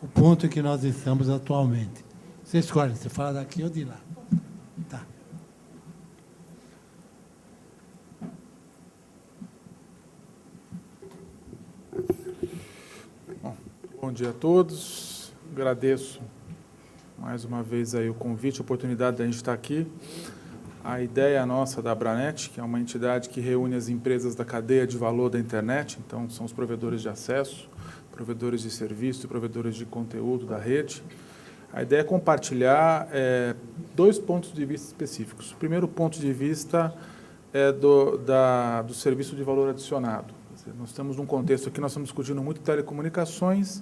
A: o ponto em que nós estamos atualmente. Você escolhe, você fala daqui ou de lá. Tá.
D: Bom dia a todos. Agradeço mais uma vez aí o convite, a oportunidade de a gente estar aqui. A ideia nossa da Abranet, que é uma entidade que reúne as empresas da cadeia de valor da internet, então são os provedores de acesso, provedores de serviço e provedores de conteúdo da rede. A ideia é compartilhar 2 pontos de vista específicos. O primeiro ponto de vista é do serviço de valor adicionado. Nós estamos num contexto aqui, nós estamos discutindo muito telecomunicações,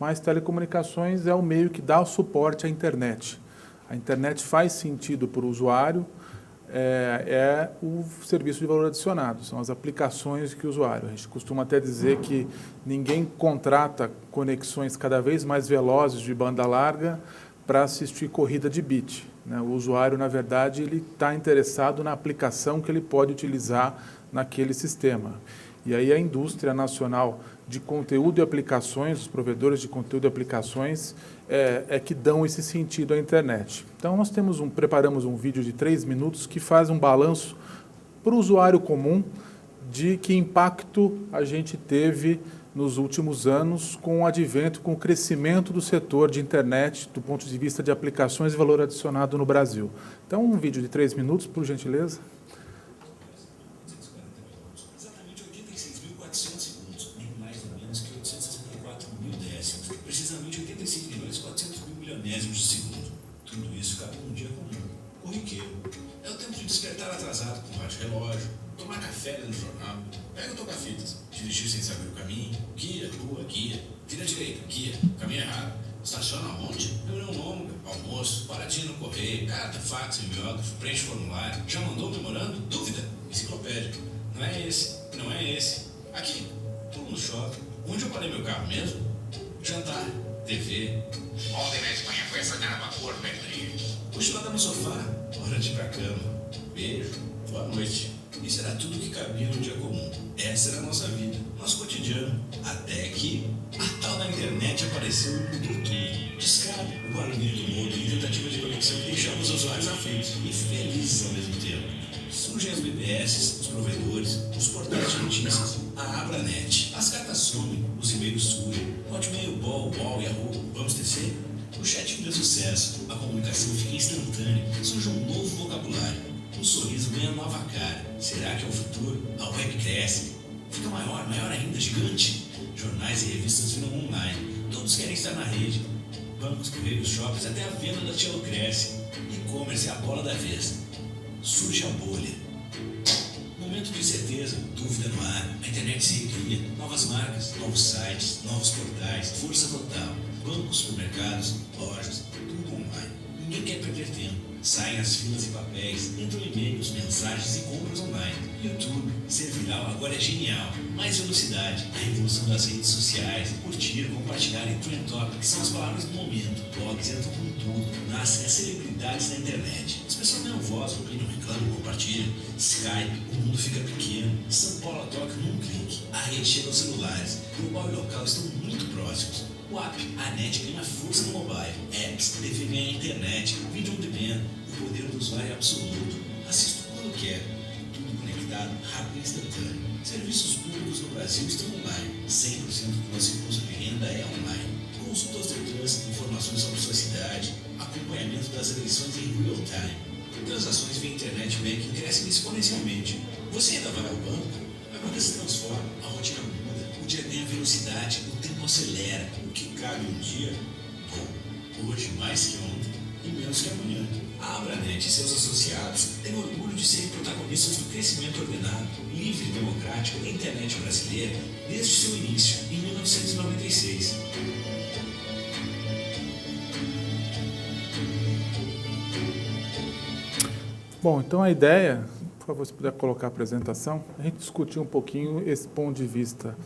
D: mas telecomunicações é o meio que dá o suporte à internet. A internet faz sentido para o usuário, é o serviço de valor adicionado, são as aplicações que o usuário. A gente costuma até dizer que ninguém contrata conexões cada vez mais velozes de banda larga para assistir corrida de bit, né? O usuário, na verdade, ele está interessado na aplicação que ele pode utilizar naquele sistema. E aí a indústria nacional de conteúdo e aplicações, os provedores de conteúdo e aplicações, que dão esse sentido à internet. Então, nós preparamos um vídeo de 3 minutos que faz um balanço para o usuário comum de que impacto a gente teve nos últimos anos com o advento, com o crescimento do setor de internet, do ponto de vista de aplicações e valor adicionado no Brasil. Então, um vídeo de 3 minutos, por gentileza.
E: Exatamente 86.400 segundos, nem mais nem menos que 864 mil décimos, precisamente 85.400.000 milionésimos de segundo. Tudo isso cabe num dia comum, corriqueiro. É o tempo de despertar atrasado com o rádio-relógio, tomar café lendo jornal, pega o toca-fitas, dirigir sem saber o caminho, guia, rua, guia, vira direita, guia, caminho errado, estaciona onde? Reunião longa, almoço, paradinha no correio, carta, fax, mimeógrafo, preenche formulário, já mandou memorando? Dúvida? Enciclopédia. Não é esse, não é esse. Aqui, pulo no shopping. Onde eu parei meu carro mesmo? Jantar, TV. Ontem na Espanha foi assanhada a vapor, Pedrinho. Cochilada no sofá, hora de ir pra cama. Beijo, boa noite. Isso era tudo que cabia no dia comum. Essa era a nossa vida, nosso cotidiano. Até que a tal da internet apareceu e mudou tudo. Descabe, o barulho do mundo e tentativa de conexão que deixava os usuários aflitos e felizes ao mesmo tempo. Surgem as BBS, os provedores, os portais de notícias, a Abranet. As cartas somem, os e-mails surgem. Hotmail, Ball, Yahoo, vamos tecer? O chat vira sucesso, a comunicação fica instantânea, surge um novo vocabulário. O sorriso ganha nova cara. Será que é o futuro? A web cresce. Fica maior ainda, gigante. Jornais e revistas viram online. Todos querem estar na rede. Bancos, correios, shoppings, até a venda da Tchelo cresce. E-commerce é a bola da vez. Surge a bolha. Momento de incerteza, dúvida no ar. A internet se recria. Novas marcas, novos sites, novos portais. Força total. Bancos, supermercados, lojas, tudo online. Ninguém quer perder tempo. Saem as filas e papéis, entram e-mails, mensagens e compras online. YouTube, ser viral agora é genial. Mais velocidade, a revolução das redes sociais, curtir, compartilhar e trend topic são as palavras do momento. Blogs entram com tudo, nascem as celebridades na internet. As pessoas ganham voz, opinam, reclamam, compartilham. Skype, o mundo fica pequeno. São Paulo toca num clique. A rede chega aos celulares. Global e local estão muito próximos. O app, a net ganha força no mobile. Apps, TV ganha internet. Vídeo on demand. O poder do usuário é absoluto. Assisto quando quero. Tudo conectado, rápido e instantâneo. Serviços públicos no Brasil estão online. 100% do nosso imposto de renda é online. Consultas de trânsito, informações sobre sua cidade. Acompanhamento das eleições em real time. Transações via internet banking crescem exponencialmente. Você ainda vai ao banco? A vida se transforma, a rotina muda. O dia ganha velocidade, o tempo acelera. O que cabe um dia? Bom, hoje mais que ontem e menos que amanhã. A Abranet e seus associados têm orgulho de serem protagonistas do crescimento ordenado, livre e democrático da internet brasileira desde seu início, em 1996.
D: Bom, então a ideia, por favor, se puder colocar a apresentação, a gente discutir um pouquinho esse ponto de vista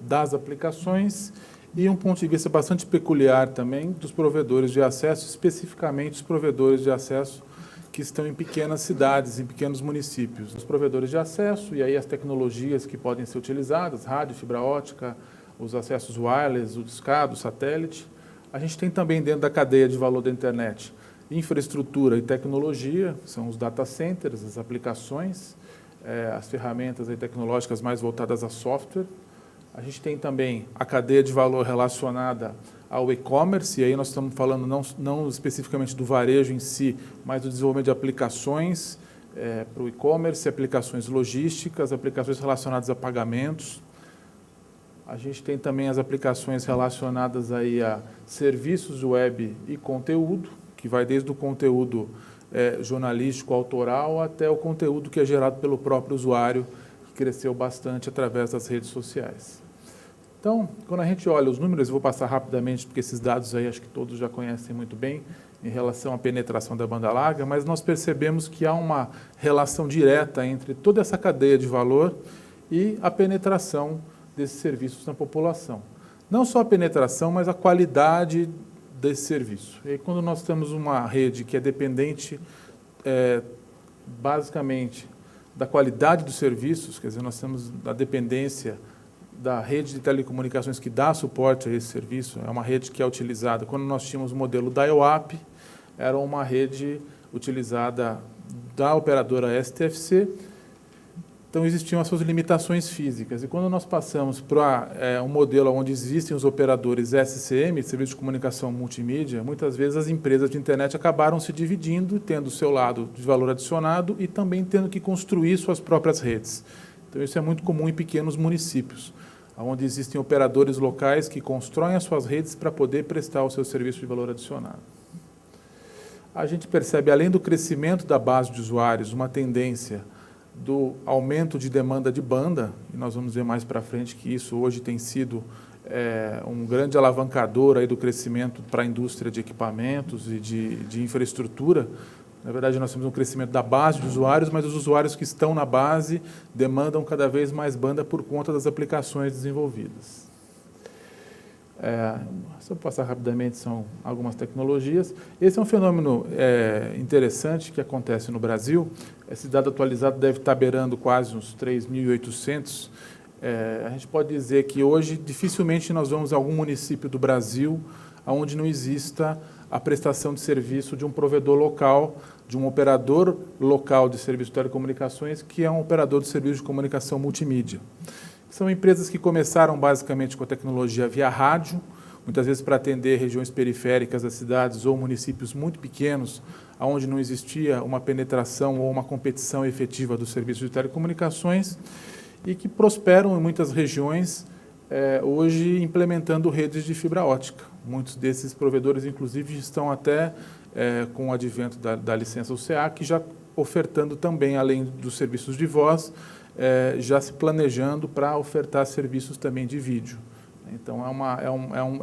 D: das aplicações e um ponto de vista bastante peculiar também dos provedores de acesso, especificamente os provedores de acesso que estão em pequenas cidades, em pequenos municípios. Os provedores de acesso e aí as tecnologias que podem ser utilizadas, rádio, fibra ótica, os acessos wireless, o discado, o satélite. A gente tem também dentro da cadeia de valor da internet infraestrutura e tecnologia, são os data centers, as aplicações, as ferramentas aí tecnológicas mais voltadas a software. A gente tem também a cadeia de valor relacionada ao e-commerce, e aí nós estamos falando não especificamente do varejo em si, mas do desenvolvimento de aplicações para o e-commerce, aplicações logísticas, aplicações relacionadas a pagamentos. A gente tem também as aplicações relacionadas aí a serviços web e conteúdo, que vai desde o conteúdo jornalístico, autoral, até o conteúdo que é gerado pelo próprio usuário, que cresceu bastante através das redes sociais. Então, quando a gente olha os números, eu vou passar rapidamente, porque esses dados aí acho que todos já conhecem muito bem, em relação à penetração da banda larga, mas nós percebemos que há uma relação direta entre toda essa cadeia de valor e a penetração desses serviços na população. Não só a penetração, mas a qualidade desse serviço. E aí, quando nós temos uma rede que é dependente, basicamente, da qualidade dos serviços, quer dizer, nós temos a dependência da rede de telecomunicações que dá suporte a esse serviço, é uma rede que é utilizada. Quando nós tínhamos o modelo dial-up, era uma rede utilizada da operadora STFC, Então, existiam as suas limitações físicas. E quando nós passamos para um modelo onde existem os operadores SCM, Serviço de Comunicação Multimídia, muitas vezes as empresas de internet acabaram se dividindo, tendo o seu lado de valor adicionado e também tendo que construir suas próprias redes. Então, isso é muito comum em pequenos municípios, onde existem operadores locais que constroem as suas redes para poder prestar o seu serviço de valor adicionado. A gente percebe, além do crescimento da base de usuários, uma tendência do aumento de demanda de banda, e nós vamos ver mais para frente que isso hoje tem sido um grande alavancador aí do crescimento para a indústria de equipamentos e de infraestrutura. Na verdade, nós temos um crescimento da base de usuários, mas os usuários que estão na base demandam cada vez mais banda por conta das aplicações desenvolvidas. Só passar rapidamente, são algumas tecnologias. Esse é um fenômeno interessante que acontece no Brasil. Esse dado atualizado deve estar beirando quase uns 3.800. A gente pode dizer que hoje dificilmente nós vamos a algum município do Brasil onde não exista a prestação de serviço de um provedor local, de um operador local de serviço de telecomunicações, que é um operador de serviço de comunicação multimídia. São empresas que começaram basicamente com a tecnologia via rádio, muitas vezes para atender regiões periféricas das cidades ou municípios muito pequenos, onde não existia uma penetração ou uma competição efetiva do serviço de telecomunicações, e que prosperam em muitas regiões, hoje implementando redes de fibra ótica. Muitos desses provedores, inclusive, estão até com o advento da licença UCA, já ofertando também, além dos serviços de voz, já se planejando para ofertar serviços também de vídeo. Então,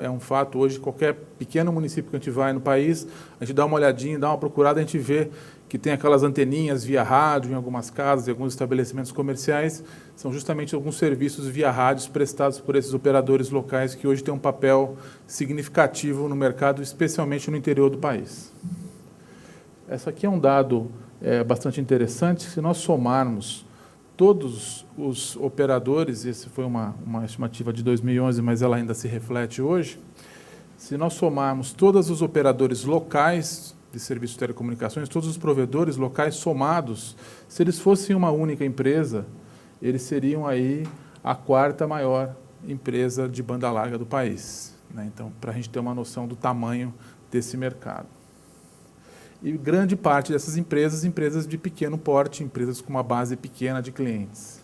D: é um fato hoje, qualquer pequeno município que a gente vai no país, a gente dá uma olhadinha, dá uma procurada, a gente vê que tem aquelas anteninhas via rádio em algumas casas, em alguns estabelecimentos comerciais, são justamente alguns serviços via rádios prestados por esses operadores locais que hoje têm um papel significativo no mercado, especialmente no interior do país. Esse aqui é um dado bastante interessante. Se nós somarmos todos os operadores, essa foi uma estimativa de 2011, mas ela ainda se reflete hoje, se nós somarmos todos os operadores locais de serviços de telecomunicações, todos os provedores locais somados, se eles fossem uma única empresa, eles seriam aí a quarta maior empresa de banda larga do país, né? Então, para a gente ter uma noção do tamanho desse mercado. E grande parte dessas empresas de pequeno porte, empresas com uma base pequena de clientes.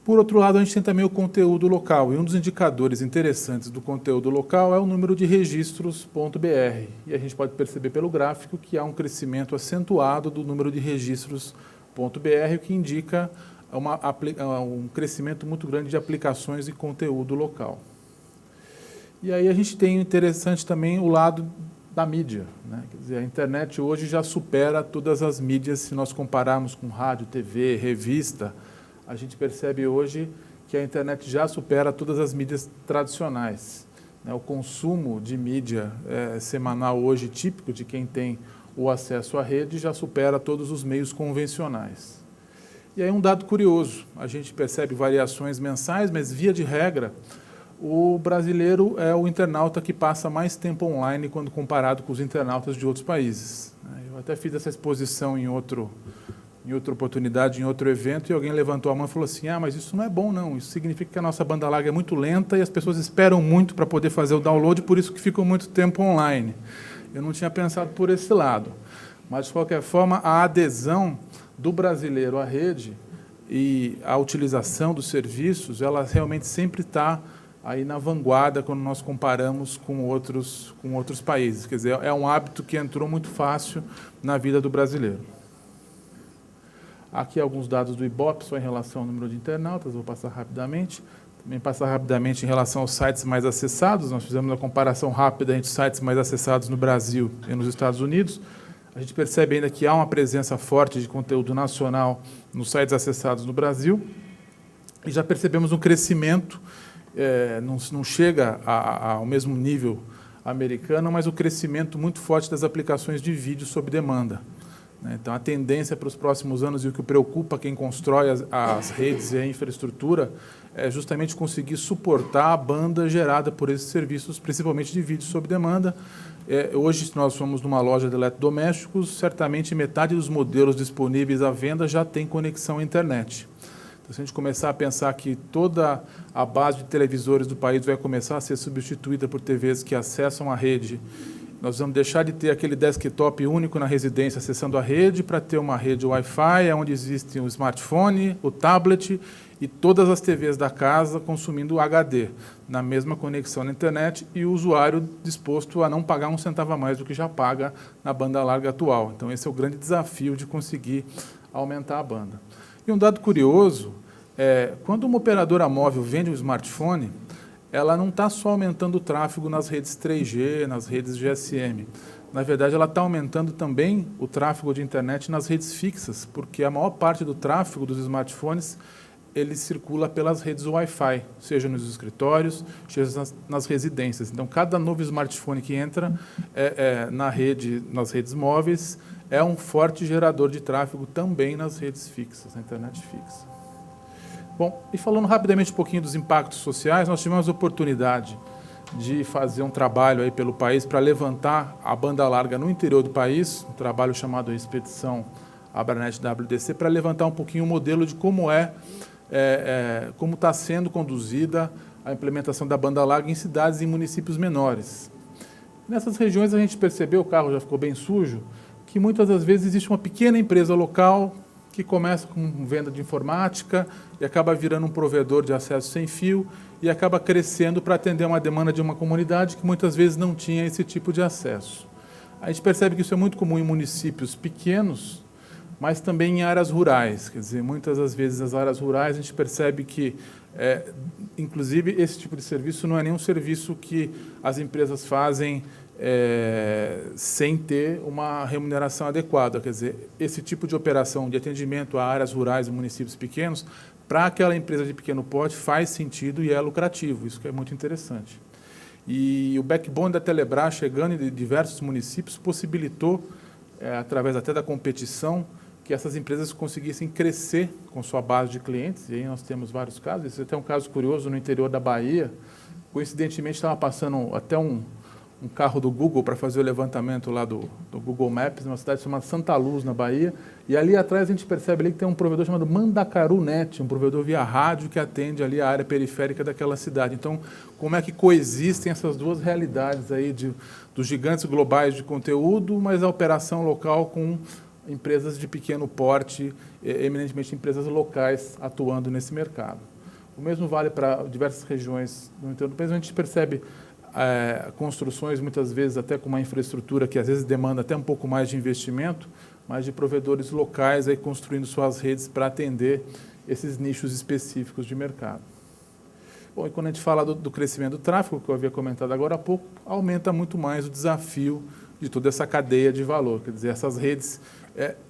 D: Por outro lado, a gente tem também o conteúdo local, e um dos indicadores interessantes do conteúdo local é o número de registros.br. E a gente pode perceber pelo gráfico que há um crescimento acentuado do número de registros.br, o que indica um crescimento muito grande de aplicações de conteúdo local. E aí a gente tem interessante também o lado da mídia, né? Quer dizer, a internet hoje já supera todas as mídias, se nós compararmos com rádio, TV, revista, a gente percebe hoje que a internet já supera todas as mídias tradicionais, né? O consumo de mídia semanal hoje, típico de quem tem o acesso à rede, já supera todos os meios convencionais. E aí um dado curioso, a gente percebe variações mensais, mas via de regra, o brasileiro é o internauta que passa mais tempo online quando comparado com os internautas de outros países. Eu até fiz essa exposição em outra oportunidade, em outro evento, e alguém levantou a mão e falou assim, mas isso não é bom não, isso significa que a nossa banda larga é muito lenta e as pessoas esperam muito para poder fazer o download, por isso que ficam muito tempo online. Eu não tinha pensado por esse lado, mas de qualquer forma a adesão do brasileiro à rede e a utilização dos serviços, ela realmente sempre está aí na vanguarda quando nós comparamos com outros países. Quer dizer, é um hábito que entrou muito fácil na vida do brasileiro. Aqui alguns dados do Ibope, só em relação ao número de internautas, vou passar rapidamente. Também passar rapidamente em relação aos sites mais acessados. Nós fizemos uma comparação rápida entre os sites mais acessados no Brasil e nos Estados Unidos. A gente percebe ainda que há uma presença forte de conteúdo nacional nos sites acessados no Brasil. E já percebemos um crescimento, não chega ao mesmo nível americano, mas o crescimento muito forte das aplicações de vídeo sob demanda. Então, a tendência para os próximos anos, e o que preocupa quem constrói as redes e a infraestrutura, é justamente conseguir suportar a banda gerada por esses serviços, principalmente de vídeo sob demanda. Hoje, se nós somos numa loja de eletrodomésticos, certamente metade dos modelos disponíveis à venda já tem conexão à internet. Então, se a gente começar a pensar que toda a base de televisores do país vai começar a ser substituída por TVs que acessam a rede, nós vamos deixar de ter aquele desktop único na residência acessando a rede para ter uma rede Wi-Fi, onde existe o smartphone, o tablet e todas as TVs da casa consumindo HD, na mesma conexão na internet, e o usuário disposto a não pagar um centavo a mais do que já paga na banda larga atual. Então, esse é o grande desafio de conseguir aumentar a banda. E um dado curioso, quando uma operadora móvel vende um smartphone, ela não está só aumentando o tráfego nas redes 3G, nas redes GSM. Na verdade, ela está aumentando também o tráfego de internet nas redes fixas, porque a maior parte do tráfego dos smartphones ele circula pelas redes Wi-Fi, seja nos escritórios, seja nas residências. Então, cada novo smartphone que entra nas redes móveis é um forte gerador de tráfego também nas redes fixas, na internet fixa. Bom, e falando rapidamente um pouquinho dos impactos sociais, nós tivemos a oportunidade de fazer um trabalho aí pelo país para levantar a banda larga no interior do país, um trabalho chamado Expedição Abranet WDC, para levantar um pouquinho o modelo de como como está sendo conduzida a implementação da banda larga em cidades e municípios menores. Nessas regiões a gente percebeu, o carro já ficou bem sujo, que muitas das vezes existe uma pequena empresa local que começa com venda de informática e acaba virando um provedor de acesso sem fio e acaba crescendo para atender uma demanda de uma comunidade que muitas vezes não tinha esse tipo de acesso. A gente percebe que isso é muito comum em municípios pequenos, mas também em áreas rurais. Quer dizer, muitas das vezes nas áreas rurais a gente percebe que, inclusive, esse tipo de serviço não é nenhum serviço que as empresas fazem sem ter uma remuneração adequada. Quer dizer, esse tipo de operação de atendimento a áreas rurais e municípios pequenos, para aquela empresa de pequeno porte, faz sentido e é lucrativo. Isso que é muito interessante. E o backbone da Telebrás, chegando em diversos municípios, possibilitou, através até da competição, que essas empresas conseguissem crescer com sua base de clientes. E aí nós temos vários casos. Esse é até um caso curioso no interior da Bahia. Coincidentemente, estava passando até um carro do Google para fazer o levantamento lá do Google Maps, numa cidade chamada Santa Luz, na Bahia, e ali atrás a gente percebe ali que tem um provedor chamado Mandacaru Net, um provedor via rádio que atende ali a área periférica daquela cidade. Então, como é que coexistem essas duas realidades aí dos gigantes globais de conteúdo, mas a operação local com empresas de pequeno porte, eminentemente empresas locais atuando nesse mercado. O mesmo vale para diversas regiões do interior do país, a gente percebe construções, muitas vezes até com uma infraestrutura que às vezes demanda até um pouco mais de investimento, mas de provedores locais aí construindo suas redes para atender esses nichos específicos de mercado. Bom, e quando a gente fala do crescimento do tráfego, que eu havia comentado agora há pouco, aumenta muito mais o desafio de toda essa cadeia de valor. Quer dizer, essas redes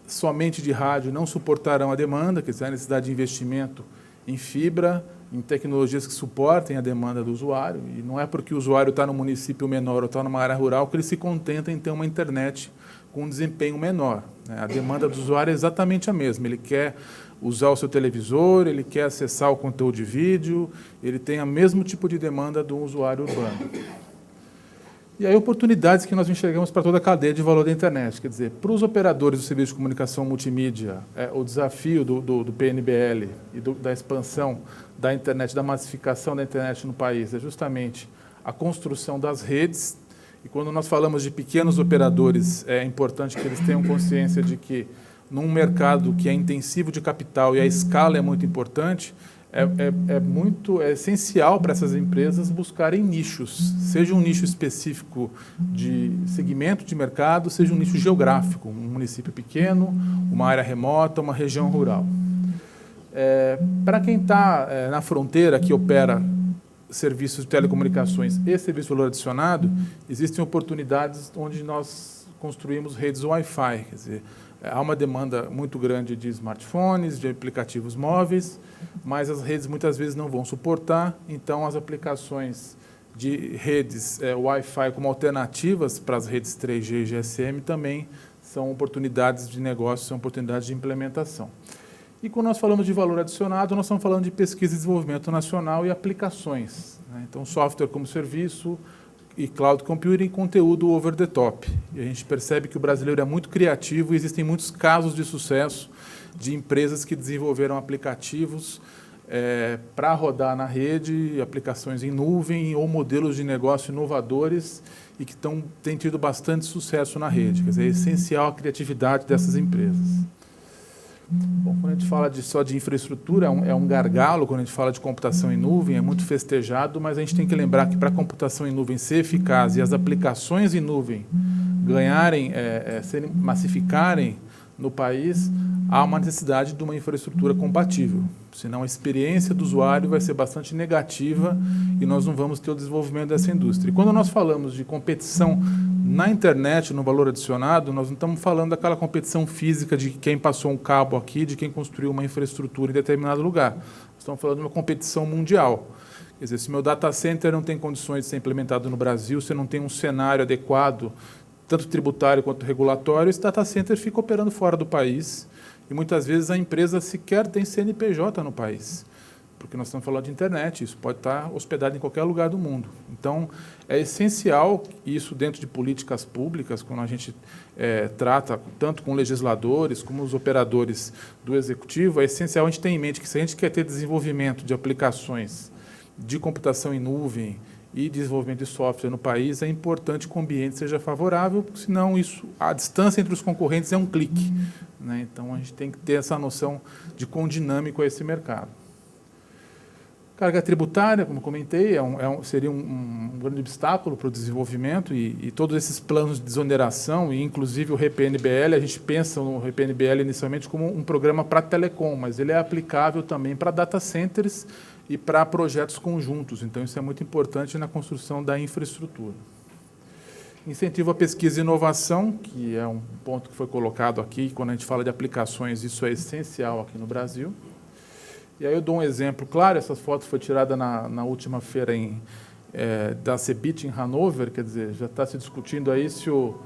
D: somente de rádio não suportarão a demanda, quer dizer, a necessidade de investimento em fibra, em tecnologias que suportem a demanda do usuário, e não é porque o usuário está no município menor ou está numa área rural que ele se contenta em ter uma internet com um desempenho menor. A demanda do usuário é exatamente a mesma, ele quer usar o seu televisor, ele quer acessar o conteúdo de vídeo, ele tem o mesmo tipo de demanda do usuário urbano. E aí, oportunidades que nós enxergamos para toda a cadeia de valor da internet. Quer dizer, para os operadores do serviço de comunicação multimídia, o desafio do PNBL e da expansão da internet, da massificação da internet no país, é justamente a construção das redes. E quando nós falamos de pequenos operadores, é importante que eles tenham consciência de que, num mercado que é intensivo de capital e a escala é muito importante, é essencial para essas empresas buscarem nichos, seja um nicho específico de segmento de mercado, seja um nicho geográfico, um município pequeno, uma área remota, uma região rural. Para quem está na fronteira, que opera serviços de telecomunicações e serviço de valor adicionado, existem oportunidades onde nós construímos redes Wi-Fi, quer dizer, há uma demanda muito grande de smartphones, de aplicativos móveis, mas as redes muitas vezes não vão suportar, então as aplicações de redes Wi-Fi como alternativas para as redes 3G e GSM também são oportunidades de negócio, são oportunidades de implementação. E quando nós falamos de valor adicionado, nós estamos falando de pesquisa e desenvolvimento nacional e aplicações, né? Então, software como serviço, e cloud computing e conteúdo over the top. E a gente percebe que o brasileiro é muito criativo e existem muitos casos de sucesso de empresas que desenvolveram aplicativos para rodar na rede, aplicações em nuvem ou modelos de negócio inovadores e que têm tido bastante sucesso na rede. Quer dizer, é essencial a criatividade dessas empresas. Bom, quando a gente fala só de infraestrutura, é um gargalo, quando a gente fala de computação em nuvem, é muito festejado, mas a gente tem que lembrar que para a computação em nuvem ser eficaz e as aplicações em nuvem massificarem no país, há uma necessidade de uma infraestrutura compatível. Senão a experiência do usuário vai ser bastante negativa e nós não vamos ter o desenvolvimento dessa indústria. E quando nós falamos de competição na internet, no valor adicionado, nós não estamos falando daquela competição física de quem passou um cabo aqui, de quem construiu uma infraestrutura em determinado lugar. Nós estamos falando de uma competição mundial. Quer dizer, se meu data center não tem condições de ser implementado no Brasil, se não tem um cenário adequado, tanto tributário quanto regulatório, esse data center fica operando fora do país e muitas vezes a empresa sequer tem CNPJ no país, porque nós estamos falando de internet, isso pode estar hospedado em qualquer lugar do mundo. Então, é essencial isso dentro de políticas públicas, quando a gente trata tanto com legisladores como os operadores do executivo, é essencial a gente ter em mente que se a gente quer ter desenvolvimento de aplicações de computação em nuvem e desenvolvimento de software no país, é importante que o ambiente seja favorável, porque senão a distância entre os concorrentes é um clique, né? Então, a gente tem que ter essa noção de quão dinâmico é esse mercado. Carga tributária, como comentei, seria um grande obstáculo para o desenvolvimento e todos esses planos de desoneração, e inclusive o RPNBL, a gente pensa no RPNBL inicialmente como um programa para telecom, mas ele é aplicável também para data centers e para projetos conjuntos. Então, isso é muito importante na construção da infraestrutura. Incentivo à pesquisa e inovação, que é um ponto que foi colocado aqui, quando a gente fala de aplicações, isso é essencial aqui no Brasil. E aí eu dou um exemplo claro, essa foto foi tirada na última feira da CeBIT em Hannover, quer dizer, já está se discutindo aí se o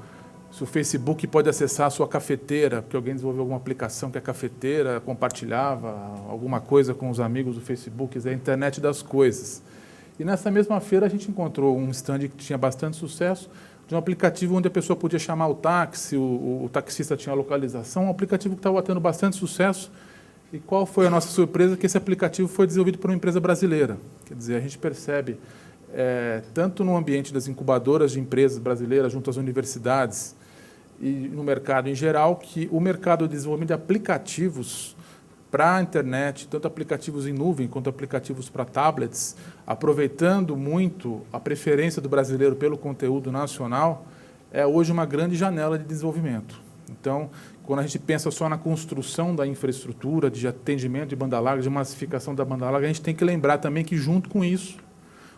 D: Facebook pode acessar a sua cafeteira, porque alguém desenvolveu alguma aplicação que a cafeteira compartilhava alguma coisa com os amigos do Facebook, quer dizer, a internet das coisas. E nessa mesma feira a gente encontrou um stand que tinha bastante sucesso, de um aplicativo onde a pessoa podia chamar o táxi, o taxista tinha a localização, um aplicativo que estava tendo bastante sucesso. E qual foi a nossa surpresa? Que esse aplicativo foi desenvolvido por uma empresa brasileira. Quer dizer, a gente percebe, tanto no ambiente das incubadoras de empresas brasileiras, junto às universidades e no mercado em geral, que o mercado de desenvolvimento de aplicativos para a internet, tanto aplicativos em nuvem quanto aplicativos para tablets, aproveitando muito a preferência do brasileiro pelo conteúdo nacional, é hoje uma grande janela de desenvolvimento. Então, quando a gente pensa só na construção da infraestrutura, de atendimento de banda larga, de massificação da banda larga, a gente tem que lembrar também que, junto com isso,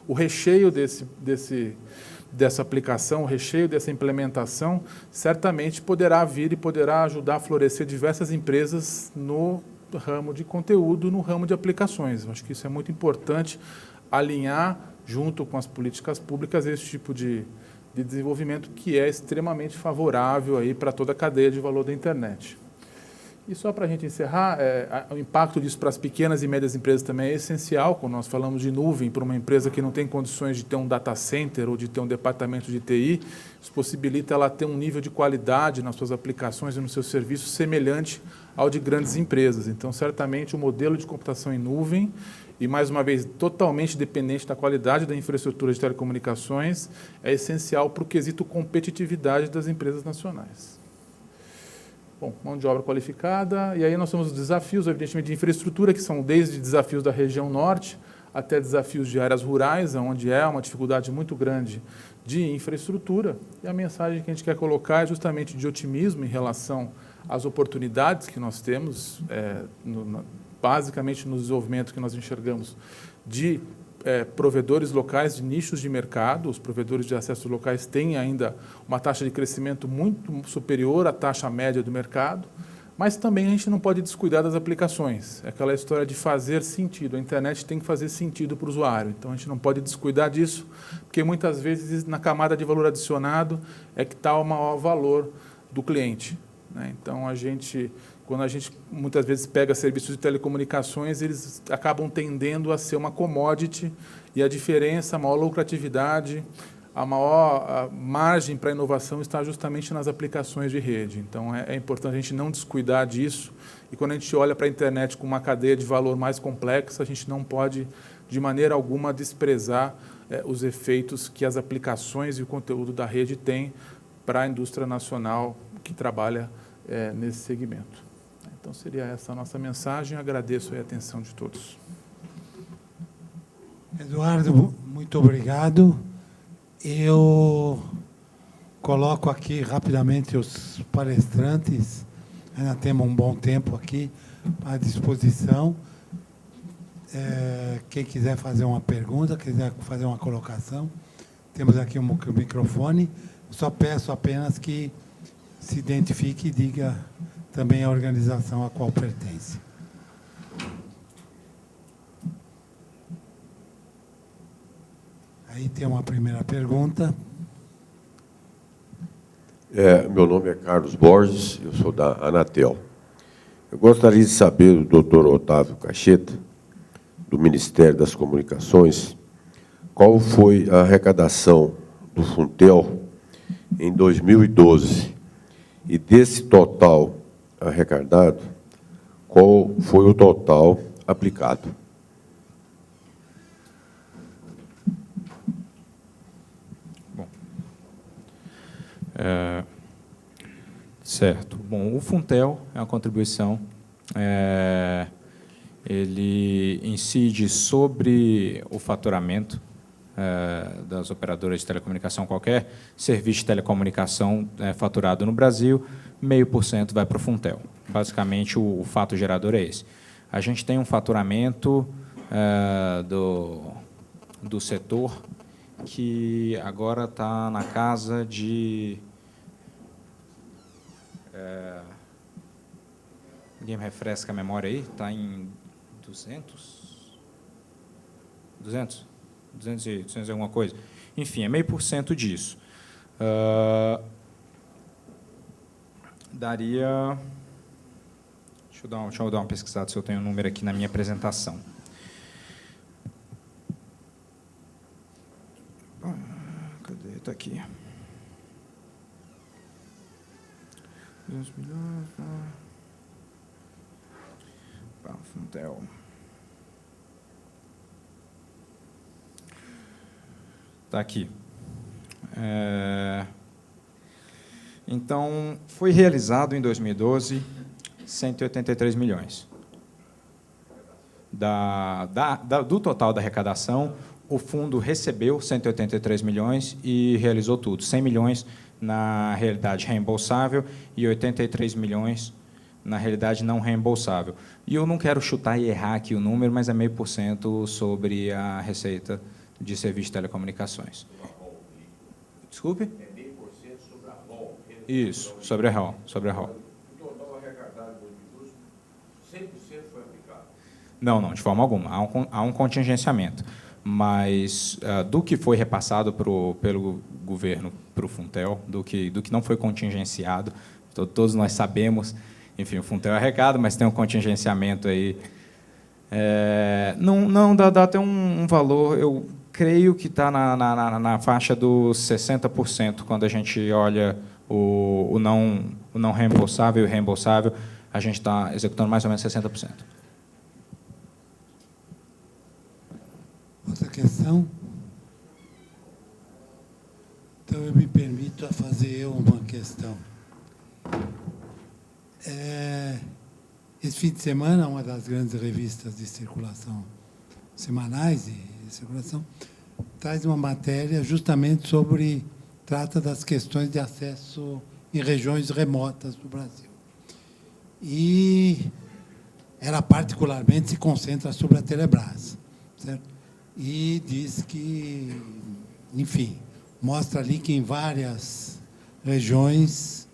D: o recheio dessa aplicação, o recheio dessa implementação, certamente poderá vir e poderá ajudar a florescer diversas empresas no ramo de conteúdo, no ramo de aplicações. Eu acho que isso é muito importante, alinhar, junto com as políticas públicas, esse tipo de desenvolvimento que é extremamente favorável aí para toda a cadeia de valor da internet. E só para a gente encerrar, o impacto disso para as pequenas e médias empresas também é essencial. Quando nós falamos de nuvem para uma empresa que não tem condições de ter um data center ou de ter um departamento de TI, isso possibilita ela ter um nível de qualidade nas suas aplicações e nos seus serviços semelhante ao de grandes empresas. Então, certamente, o modelo de computação em nuvem, e, mais uma vez, totalmente dependente da qualidade da infraestrutura de telecomunicações, é essencial para o quesito competitividade das empresas nacionais. Bom, mão de obra qualificada, e aí nós temos os desafios, evidentemente, de infraestrutura, que são desde desafios da região norte até desafios de áreas rurais, onde é uma dificuldade muito grande de infraestrutura. E a mensagem que a gente quer colocar é justamente de otimismo em relação às oportunidades que nós temos, basicamente no desenvolvimento que nós enxergamos de provedores locais de nichos de mercado. Os provedores de acesso locais têm ainda uma taxa de crescimento muito superior à taxa média do mercado, mas também a gente não pode descuidar das aplicações. É aquela história de fazer sentido. A internet tem que fazer sentido para o usuário, então a gente não pode descuidar disso, porque muitas vezes na camada de valor adicionado é que está o maior valor do cliente, né? Então, quando a gente muitas vezes pega serviços de telecomunicações, eles acabam tendendo a ser uma commodity, e a diferença, a maior lucratividade, a maior margem para inovação está justamente nas aplicações de rede. Então, é importante a gente não descuidar disso. E quando a gente olha para a internet com uma cadeia de valor mais complexa, a gente não pode, de maneira alguma, desprezar os efeitos que as aplicações e o conteúdo da rede têm para a indústria nacional que trabalha nesse segmento. Então, seria essa a nossa mensagem. Agradeço a atenção de todos.
A: Eduardo, muito obrigado. Eu coloco aqui rapidamente os palestrantes. Ainda temos um bom tempo aqui à disposição. Quem quiser fazer uma pergunta, quiser fazer uma colocação, temos aqui um microfone. Só peço apenas que se identifique e diga também a organização a qual pertence. Aí tem uma primeira pergunta.
F: Meu nome é Carlos Borges, eu sou da Anatel. Eu gostaria de saber do Dr. Otávio Cacheta, do Ministério das Comunicações, qual foi a arrecadação do Funtel em 2012 e desse total arrecadado, qual foi o total aplicado?
B: Certo. Bom, o Funtel é uma contribuição, ele incide sobre o faturamento das operadoras de telecomunicação. Qualquer serviço de telecomunicação faturado no Brasil, 0,5% vai para o Funtel. Basicamente, o fato gerador é esse. A gente tem um faturamento do setor que agora está na casa de... ninguém me refresca a memória aí? Está em 200? 200 e alguma coisa. Enfim, é 0,5% disso. Daria... Deixa eu dar uma pesquisada se eu tenho o número aqui na minha apresentação. Cadê? Está aqui. 2 milhões... Funtel. Está aqui. Então, foi realizado em 2012 183 milhões. Do total da arrecadação, o fundo recebeu 183 milhões e realizou tudo. 100 milhões na realidade reembolsável e 83 milhões na realidade não reembolsável. E eu não quero chutar e errar aqui o número, mas é 0,5% sobre a receita de serviço de telecomunicações. Desculpe? É 0,5% sobre a ROL. Isso, sobre a ROL.
F: O total arrecadado em 2012, 100% foi aplicado?
B: Não, de forma alguma. Há um contingenciamento. Mas do que foi repassado pelo governo para o Funtel, do que não foi contingenciado, todos nós sabemos. Enfim, o Funtel é arrecada, mas tem um contingenciamento aí. Não dá até um valor, eu creio que está na faixa dos 60%, quando a gente olha o não reembolsável e o reembolsável, a gente está executando mais ou menos 60%.
A: Outra questão? Então, eu me permito fazer uma questão. Esse fim de semana, uma das grandes revistas de circulação semanais de circulação traz uma matéria justamente trata das questões de acesso em regiões remotas do Brasil. E ela particularmente se concentra sobre a Telebrás, certo? E diz que, enfim, mostra ali que em várias regiões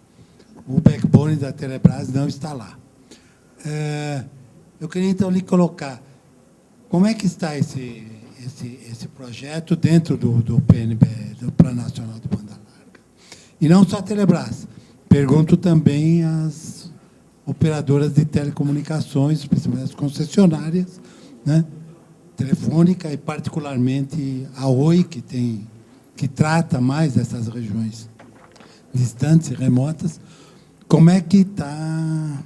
A: o backbone da Telebrás não está lá. Eu queria, então, lhe colocar como é que está esse projeto dentro do PNB, do Plano Nacional de Banda Larga. E não só a Telebrás. Pergunto também às operadoras de telecomunicações, principalmente as concessionárias, né? Telefônica e, particularmente, a Oi, que que trata mais dessas regiões distantes e remotas, como é que está,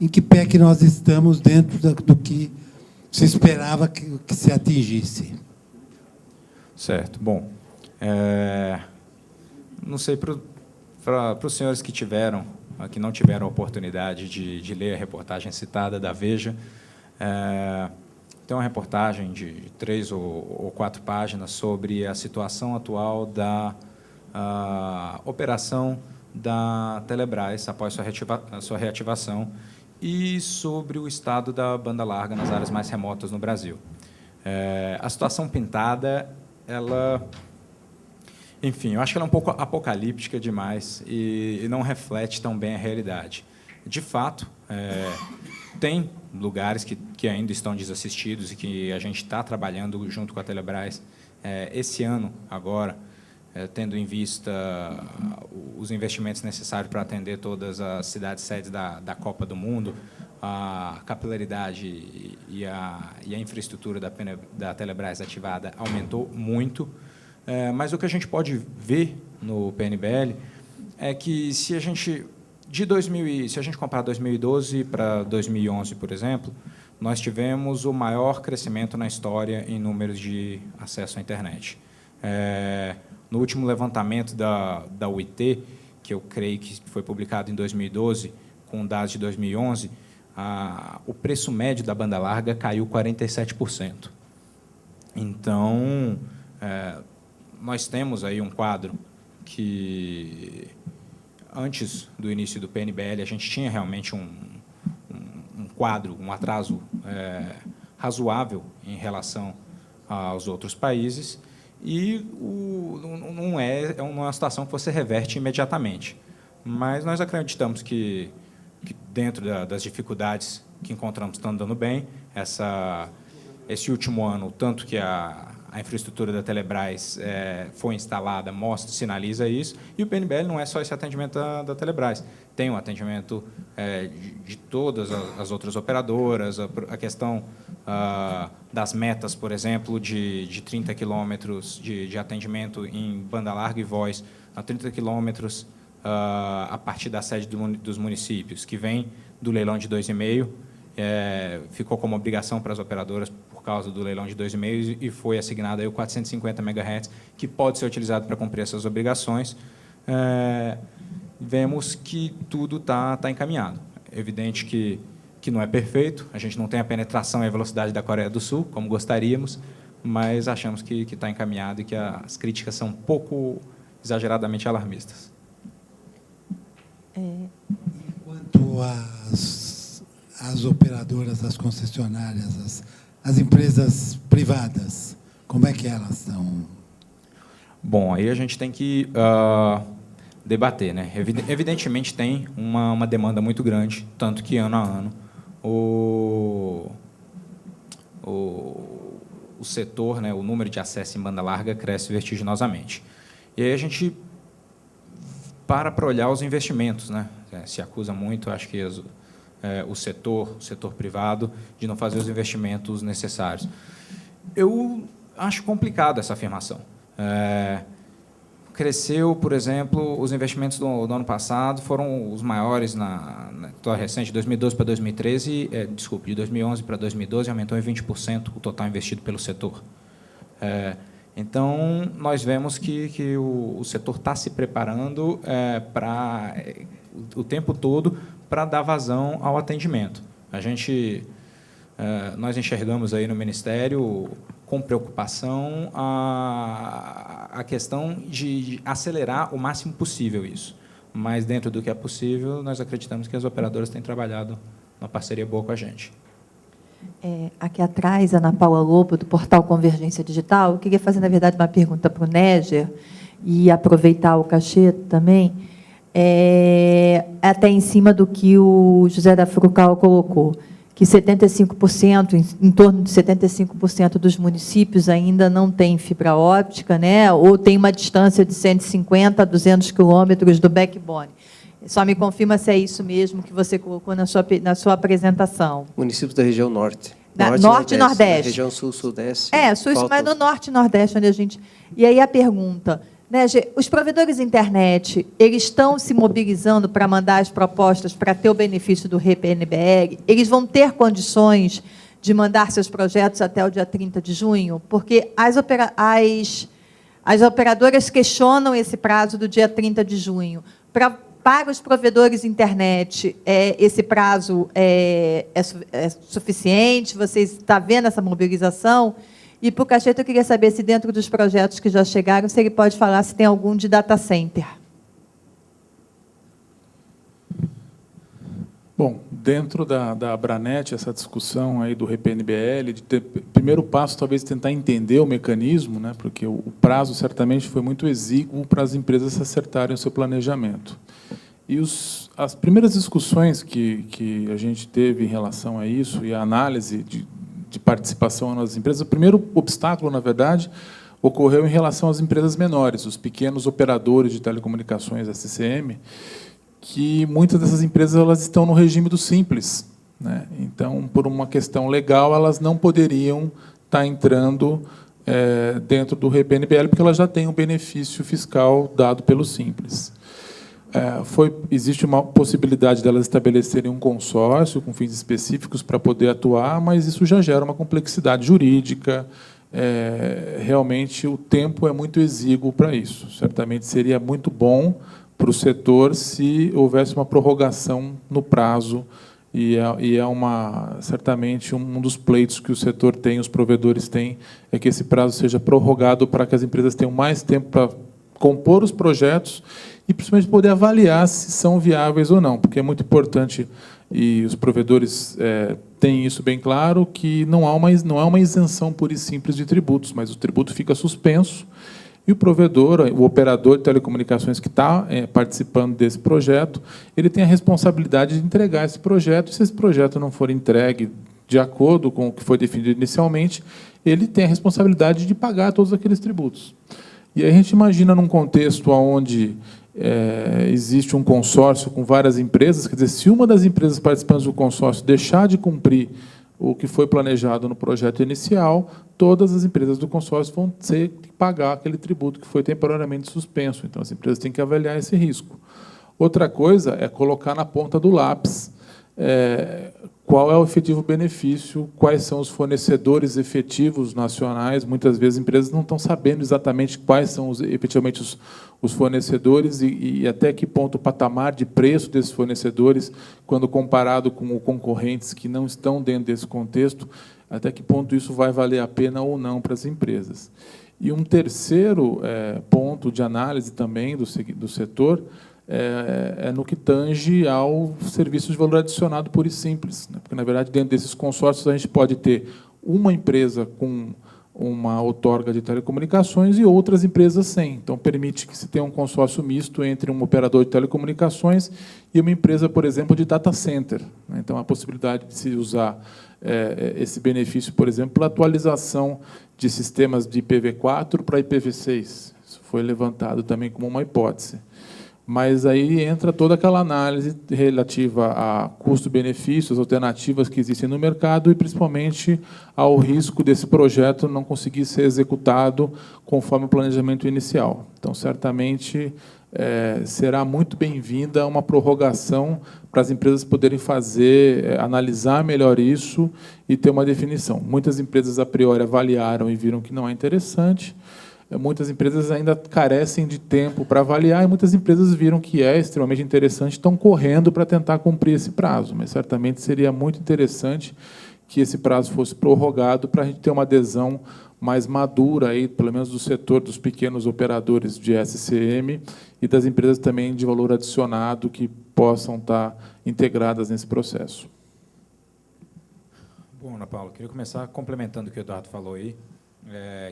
A: em que pé que nós estamos dentro do que se esperava que se atingisse?
B: Certo. Bom, não sei para os senhores que não tiveram a oportunidade de ler a reportagem citada da Veja, tem uma reportagem de 3 ou 4 páginas sobre a situação atual da operação da Telebrás após sua reativação e sobre o estado da banda larga nas áreas mais remotas no Brasil. A situação pintada, enfim, eu acho que ela é um pouco apocalíptica demais e não reflete tão bem a realidade. De fato, tem lugares que ainda estão desassistidos e que a gente está trabalhando junto com a Telebrás esse ano, agora, tendo em vista os investimentos necessários para atender todas as cidades sedes da Copa do Mundo, a capilaridade e a infraestrutura da Telebrás ativada aumentou muito, mas o que a gente pode ver no PNBL é que se a gente comparar 2012 para 2011, por exemplo, nós tivemos o maior crescimento na história em números de acesso à internet. No último levantamento da UIT, que eu creio que foi publicado em 2012, com dados de 2011, o preço médio da banda larga caiu 47%. Então, nós temos aí um quadro que, antes do início do PNBL, a gente tinha realmente um quadro, um atraso razoável em relação aos outros países, e não é uma situação que você reverte imediatamente. Mas nós acreditamos que dentro das dificuldades que encontramos, estão andando bem. Esse último ano, tanto que a infraestrutura da Telebrás foi instalada, sinaliza isso, e o PNBL não é só esse atendimento da Telebrás. Tem um atendimento de todas as outras operadoras, a questão das metas, por exemplo, de 30 quilômetros de atendimento em banda larga e voz, a 30 quilômetros a partir da sede dos municípios, que vem do leilão de 2,5, ficou como obrigação para as operadoras por causa do leilão de 2,5 e foi assignado aí o 450 MHz, que pode ser utilizado para cumprir essas obrigações. Vemos que tudo está encaminhado. É evidente que não é perfeito, a gente não tem a penetração e a velocidade da Coreia do Sul, como gostaríamos, mas achamos que está encaminhado e que as críticas são um pouco exageradamente alarmistas.
A: Quanto às operadoras, as concessionárias, as empresas privadas, como é que elas estão?
B: Bom, aí a gente tem que debater, né? Evidentemente tem uma demanda muito grande, tanto que ano a ano o setor, né, o número de acesso em banda larga cresce vertiginosamente. E aí a gente para olhar os investimentos, né? Se acusa muito, acho que o setor privado, de não fazer os investimentos necessários. Eu acho complicado essa afirmação. Cresceu, por exemplo, os investimentos do ano passado foram os maiores na história recente, de 2012 para 2013, de 2011 para 2012, aumentou em 20% o total investido pelo setor. Então, nós vemos que o setor está se preparando o tempo todo para dar vazão ao atendimento. Nós enxergamos aí no Ministério com preocupação a questão de acelerar o máximo possível isso. Mas, dentro do que é possível, nós acreditamos que as operadoras têm trabalhado uma parceria boa com a gente.
G: Aqui atrás, Ana Paula Lobo, do portal Convergência Digital. Eu queria fazer, na verdade, uma pergunta para o Néger e aproveitar o Cacheta também, até em cima do que o José da Frucal colocou, que 75%, em torno de 75% dos municípios ainda não tem fibra óptica, né, ou tem uma distância de 150 a 200 quilômetros do backbone. Só me confirma se é isso mesmo que você colocou na sua apresentação.
C: Municípios da região norte.
G: Norte e Nordeste.
C: Na região Sul-Sudeste.
G: Sul, mas no Norte e Nordeste, onde a gente... E aí a pergunta, né, os provedores de internet, eles estão se mobilizando para mandar as propostas para ter o benefício do RPNBL? Eles vão ter condições de mandar seus projetos até o dia 30 de junho? Porque as operadoras questionam esse prazo do dia 30 de junho. Para os provedores de internet, esse prazo é suficiente? Vocês estão vendo essa mobilização? E, para o Cacheta, eu queria saber se, dentro dos projetos que já chegaram, se ele pode falar se tem algum de data center.
D: Bom, dentro da Abranet, essa discussão aí do RPNBL, primeiro passo, talvez, tentar entender o mecanismo, né, porque o prazo, certamente, foi muito exíguo para as empresas acertarem o seu planejamento. E as primeiras discussões que a gente teve em relação a isso, e a análise de participação nas empresas, o primeiro obstáculo, na verdade, ocorreu em relação às empresas menores, os pequenos operadores de telecomunicações, SCM, que muitas dessas empresas elas estão no regime do Simples, né? Então, por uma questão legal, elas não poderiam estar entrando dentro do RPNBL, porque elas já têm um benefício fiscal dado pelo Simples. Existe uma possibilidade delas estabelecerem um consórcio com fins específicos para poder atuar, mas isso já gera uma complexidade jurídica. Realmente, o tempo é muito exíguo para isso. Certamente seria muito bom para o setor se houvesse uma prorrogação no prazo, e certamente um dos pleitos que o setor tem, os provedores têm, é que esse prazo seja prorrogado para que as empresas tenham mais tempo para compor os projetos e, principalmente, poder avaliar se são viáveis ou não, porque é muito importante, e os provedores têm isso bem claro, que não há uma isenção pura e simples de tributos, mas o tributo fica suspenso, e o provedor, o operador de telecomunicações que está participando desse projeto, ele tem a responsabilidade de entregar esse projeto, e se esse projeto não for entregue de acordo com o que foi definido inicialmente, ele tem a responsabilidade de pagar todos aqueles tributos. E aí a gente imagina, num contexto onde existe um consórcio com várias empresas, quer dizer, se uma das empresas participantes do consórcio deixar de cumprir o que foi planejado no projeto inicial, todas as empresas do consórcio vão ter que pagar aquele tributo que foi temporariamente suspenso. Então, as empresas têm que avaliar esse risco. Outra coisa é colocar na ponta do lápis qual é o efetivo benefício, quais são os fornecedores efetivos nacionais. Muitas vezes, as empresas não estão sabendo exatamente quais são efetivamente os fornecedores e até que ponto o patamar de preço desses fornecedores, quando comparado com concorrentes que não estão dentro desse contexto, até que ponto isso vai valer a pena ou não para as empresas. E um terceiro ponto de análise também do setor no que tange ao serviço de valor adicionado puro e simples, né? Porque, na verdade, dentro desses consórcios, a gente pode ter uma empresa com uma outorga de telecomunicações e outras empresas sem. Então, permite que se tenha um consórcio misto entre um operador de telecomunicações e uma empresa, por exemplo, de data center, né? Então, a possibilidade de se usar esse benefício, por exemplo, pela atualização de sistemas de IPv4 para IPv6. Isso foi levantado também como uma hipótese. Mas aí entra toda aquela análise relativa a custo-benefício, as alternativas que existem no mercado e, principalmente, ao risco desse projeto não conseguir ser executado conforme o planejamento inicial. Então, certamente, será muito bem-vinda uma prorrogação para as empresas poderem analisar melhor isso e ter uma definição. Muitas empresas, a priori, avaliaram e viram que não é interessante. Muitas empresas ainda carecem de tempo para avaliar, e muitas empresas viram que é extremamente interessante, estão correndo para tentar cumprir esse prazo. Mas, certamente, seria muito interessante que esse prazo fosse prorrogado para a gente ter uma adesão mais madura, aí, pelo menos do setor dos pequenos operadores de SCM e das empresas também de valor adicionado que possam estar integradas nesse processo.
B: Bom, Ana Paula, queria começar complementando o que o Eduardo falou aí,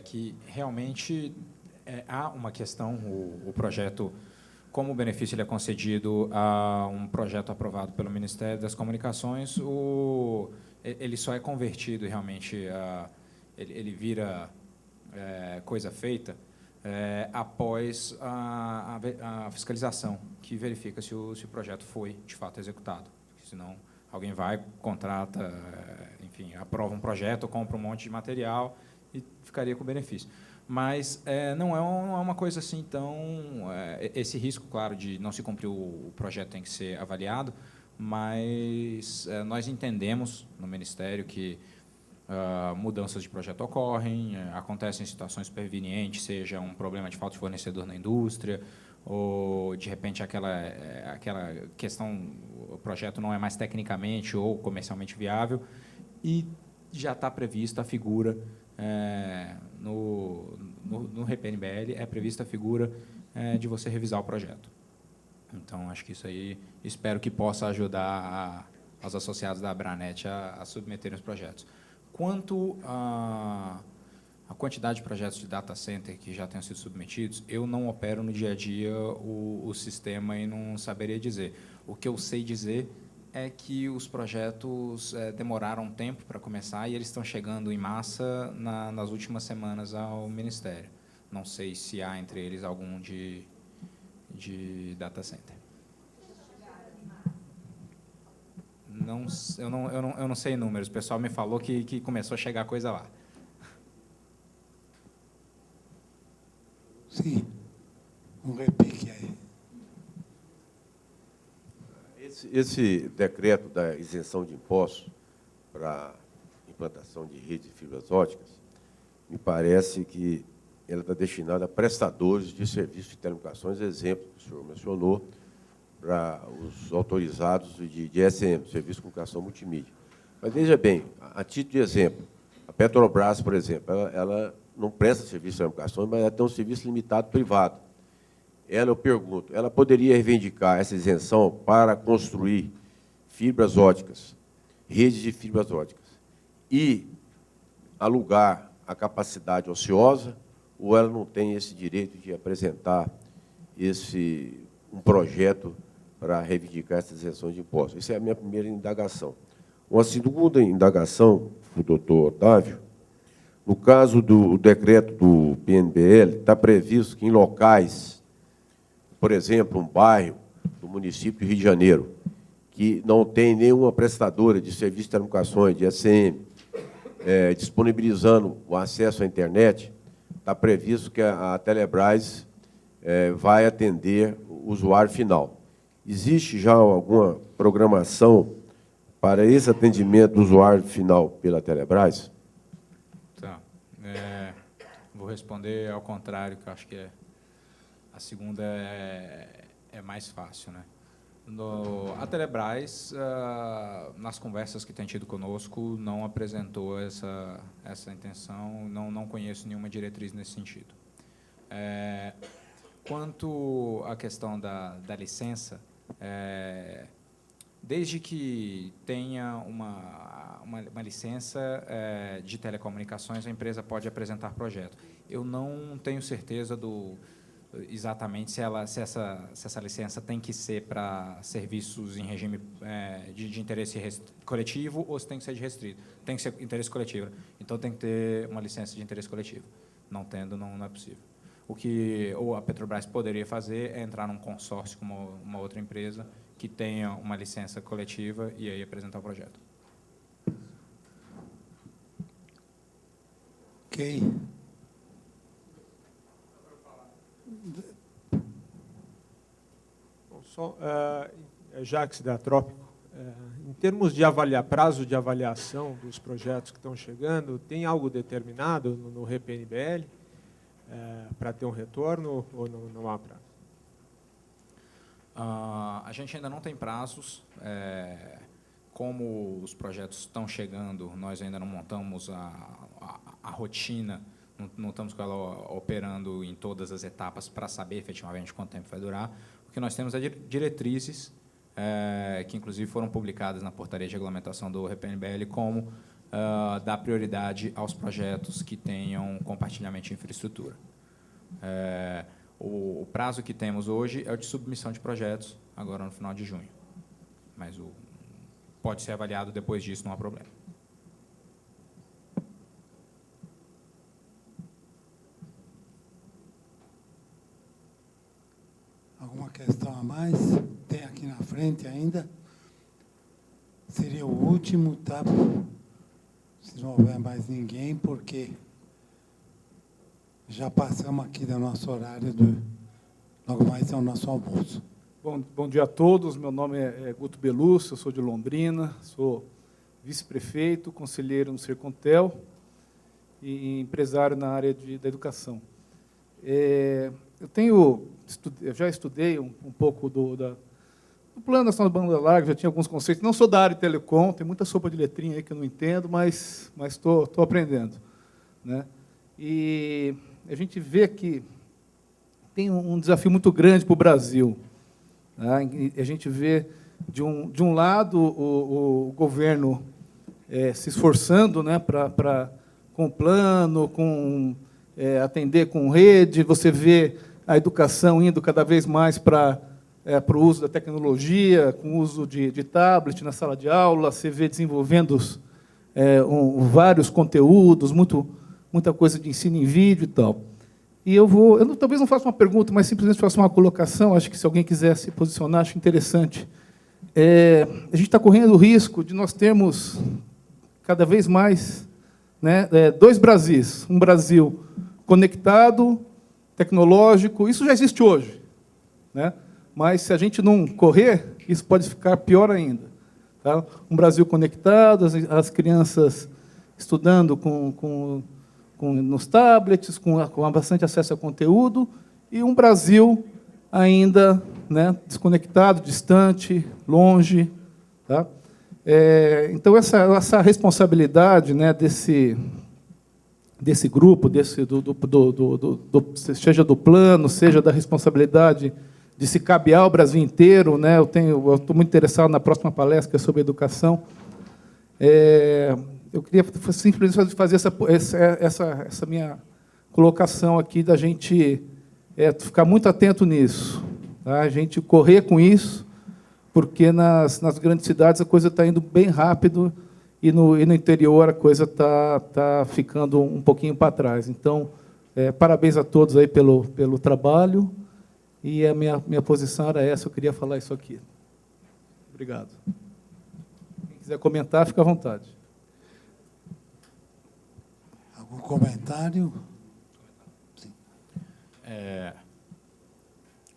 B: que realmente há uma questão, o projeto, como o benefício ele é concedido a um projeto aprovado pelo Ministério das Comunicações, ele só é convertido realmente, ele vira coisa feita após a fiscalização, que verifica se o projeto foi, de fato, executado. Senão, Alguém vai, contrata, enfim, aprova um projeto, compra um monte de material e ficaria com benefício. Mas não é uma coisa assim tão... esse risco, claro, de não se cumprir o projeto tem que ser avaliado, mas nós entendemos no Ministério que mudanças de projeto ocorrem, acontecem situações supervenientes, seja um problema de falta de fornecedor na indústria, ou, de repente, aquela questão, o projeto não é mais tecnicamente ou comercialmente viável, e já está prevista a figura, no RPNBL, é prevista a figura de você revisar o projeto. Então, acho que isso aí, espero que possa ajudar os associados da Abranet a submeterem os projetos. Quanto à quantidade de projetos de data center que já tenham sido submetidos, eu não opero no dia a dia o sistema e não saberia dizer. O que eu sei dizer é que os projetos demoraram um tempo para começar e eles estão chegando em massa nas últimas semanas ao Ministério. Não sei se há entre eles algum de data center. Eu não sei números. O pessoal me falou que começou a chegar coisa lá.
A: Sim. Um repique aí.
F: Esse decreto da isenção de impostos para implantação de redes de fibras óticas, me parece que ela está destinada a prestadores de serviços de telecomunicações, exemplo que o senhor mencionou, para os autorizados de SM, Serviço de Comunicação Multimídia. Mas, veja bem, a título de exemplo, a Petrobras, por exemplo, ela não presta serviço de telecomunicações, mas ela tem um serviço limitado privado. Eu pergunto, ela poderia reivindicar essa isenção para construir fibras óticas, redes de fibras óticas, e alugar a capacidade ociosa, ou ela não tem esse direito de apresentar um projeto para reivindicar essa isenção de impostos? Essa é a minha primeira indagação. Uma segunda indagação, o doutor Otávio, no caso do decreto do PNBL, está previsto que em locais, por exemplo, um bairro do município de Rio de Janeiro, que não tem nenhuma prestadora de serviço de telecomunicações, de SM, disponibilizando o acesso à internet, está previsto que a Telebrás vai atender o usuário final. Existe já alguma programação para esse atendimento do usuário final pela Telebrás?
B: Tá. Vou responder ao contrário, que eu acho que a segunda é mais fácil, né? A Telebrás, nas conversas que tem tido conosco, não apresentou essa intenção, não conheço nenhuma diretriz nesse sentido. Quanto à questão da licença, desde que tenha uma licença de telecomunicações, a empresa pode apresentar projeto. Eu não tenho certeza exatamente se essa licença tem que ser para serviços em regime de interesse coletivo ou se tem que ser de restrito. Tem que ser interesse coletivo. Então, tem que ter uma licença de interesse coletivo. Não tendo, não é possível. O que a Petrobras poderia fazer é entrar num consórcio com uma outra empresa que tenha uma licença coletiva e aí apresentar o projeto.
A: Ok.
H: Bom, só, Jacques da Trópico, em termos de prazo de avaliação dos projetos que estão chegando, tem algo determinado no RPNBL para ter um retorno ou não há prazo?
B: A gente ainda não tem prazos. Como os projetos estão chegando, nós ainda não montamos a rotina, não estamos com ela operando em todas as etapas para saber efetivamente quanto tempo vai durar. O que nós temos é diretrizes, que inclusive foram publicadas na portaria de regulamentação do RPNBL, como dar prioridade aos projetos que tenham compartilhamento de infraestrutura. O prazo que temos hoje é o de submissão de projetos, agora no final de junho. Mas pode ser avaliado depois disso, não há problema.
A: Alguma questão a mais? Tem aqui na frente ainda. seria o último, tá? Se não houver mais ninguém, porque já passamos aqui do nosso horário, logo mais é o nosso almoço.
I: Bom dia a todos, meu nome é Guto Belúcio, eu sou de Londrina, sou vice-prefeito, conselheiro no Sercontel e empresário na área da educação. Eu já estudei um pouco do Plano Nacional de Banda Larga, já tinha alguns conceitos, não sou da área de telecom, tem muita sopa de letrinha aí que eu não entendo, mas estou aprendendo, né? E a gente vê que tem um desafio muito grande para o Brasil. Tá? A gente vê, de um lado, o governo se esforçando, né, com o plano, atender com rede, você vê a educação indo cada vez mais para o uso da tecnologia, com o uso de tablet na sala de aula, você vê desenvolvendo vários conteúdos, muita coisa de ensino em vídeo e tal. E talvez não faça uma pergunta, mas simplesmente faça uma colocação, acho que se alguém quiser se posicionar, acho interessante. A gente está correndo o risco de nós termos cada vez mais, né, dois Brasis. Um Brasil conectado, tecnológico, isso já existe hoje, né? Mas, se a gente não correr, isso pode ficar pior ainda. Tá? Um Brasil conectado, as crianças estudando nos tablets, com bastante acesso a conteúdo, e um Brasil ainda, né, desconectado, distante, longe. Tá? Então, essa responsabilidade, né, desse grupo, seja do plano, seja da responsabilidade de se cabear o Brasil inteiro, né? Eu estou muito interessado na próxima palestra, que é sobre educação. Eu queria simplesmente fazer essa minha colocação aqui, da gente ficar muito atento nisso, tá? A gente correr com isso, porque nas grandes cidades a coisa está indo bem rápido e no interior a coisa está ficando um pouquinho para trás. Então, parabéns a todos aí pelo trabalho. E a minha posição era essa, eu queria falar isso aqui. Obrigado. Quem quiser comentar, fica à vontade.
A: Algum comentário?
B: Sim.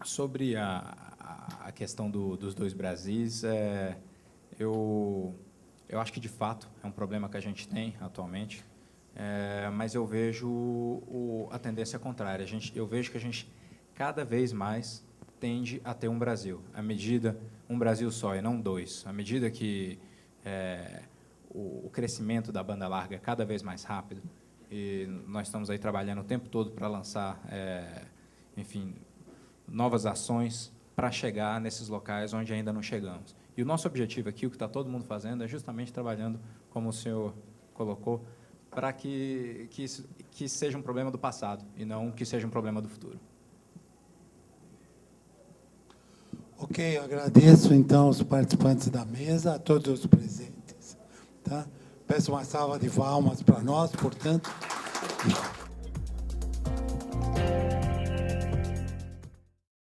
B: Sobre a questão dos dois Brasis, eu acho que, de fato, é um problema que a gente tem atualmente, mas eu vejo a tendência contrária. Eu vejo que a gente cada vez mais tende a ter um Brasil, um Brasil só e não dois. À medida que o crescimento da banda larga é cada vez mais rápido, e nós estamos aí trabalhando o tempo todo para lançar, enfim, novas ações para chegar nesses locais onde ainda não chegamos. E o nosso objetivo aqui, o que está todo mundo fazendo, é justamente trabalhando, como o senhor colocou, para que seja um problema do passado e não que seja um problema do futuro.
A: Ok, eu agradeço, então, os participantes da mesa, a todos os presentes. Tá? Peço uma salva de palmas para nós, portanto.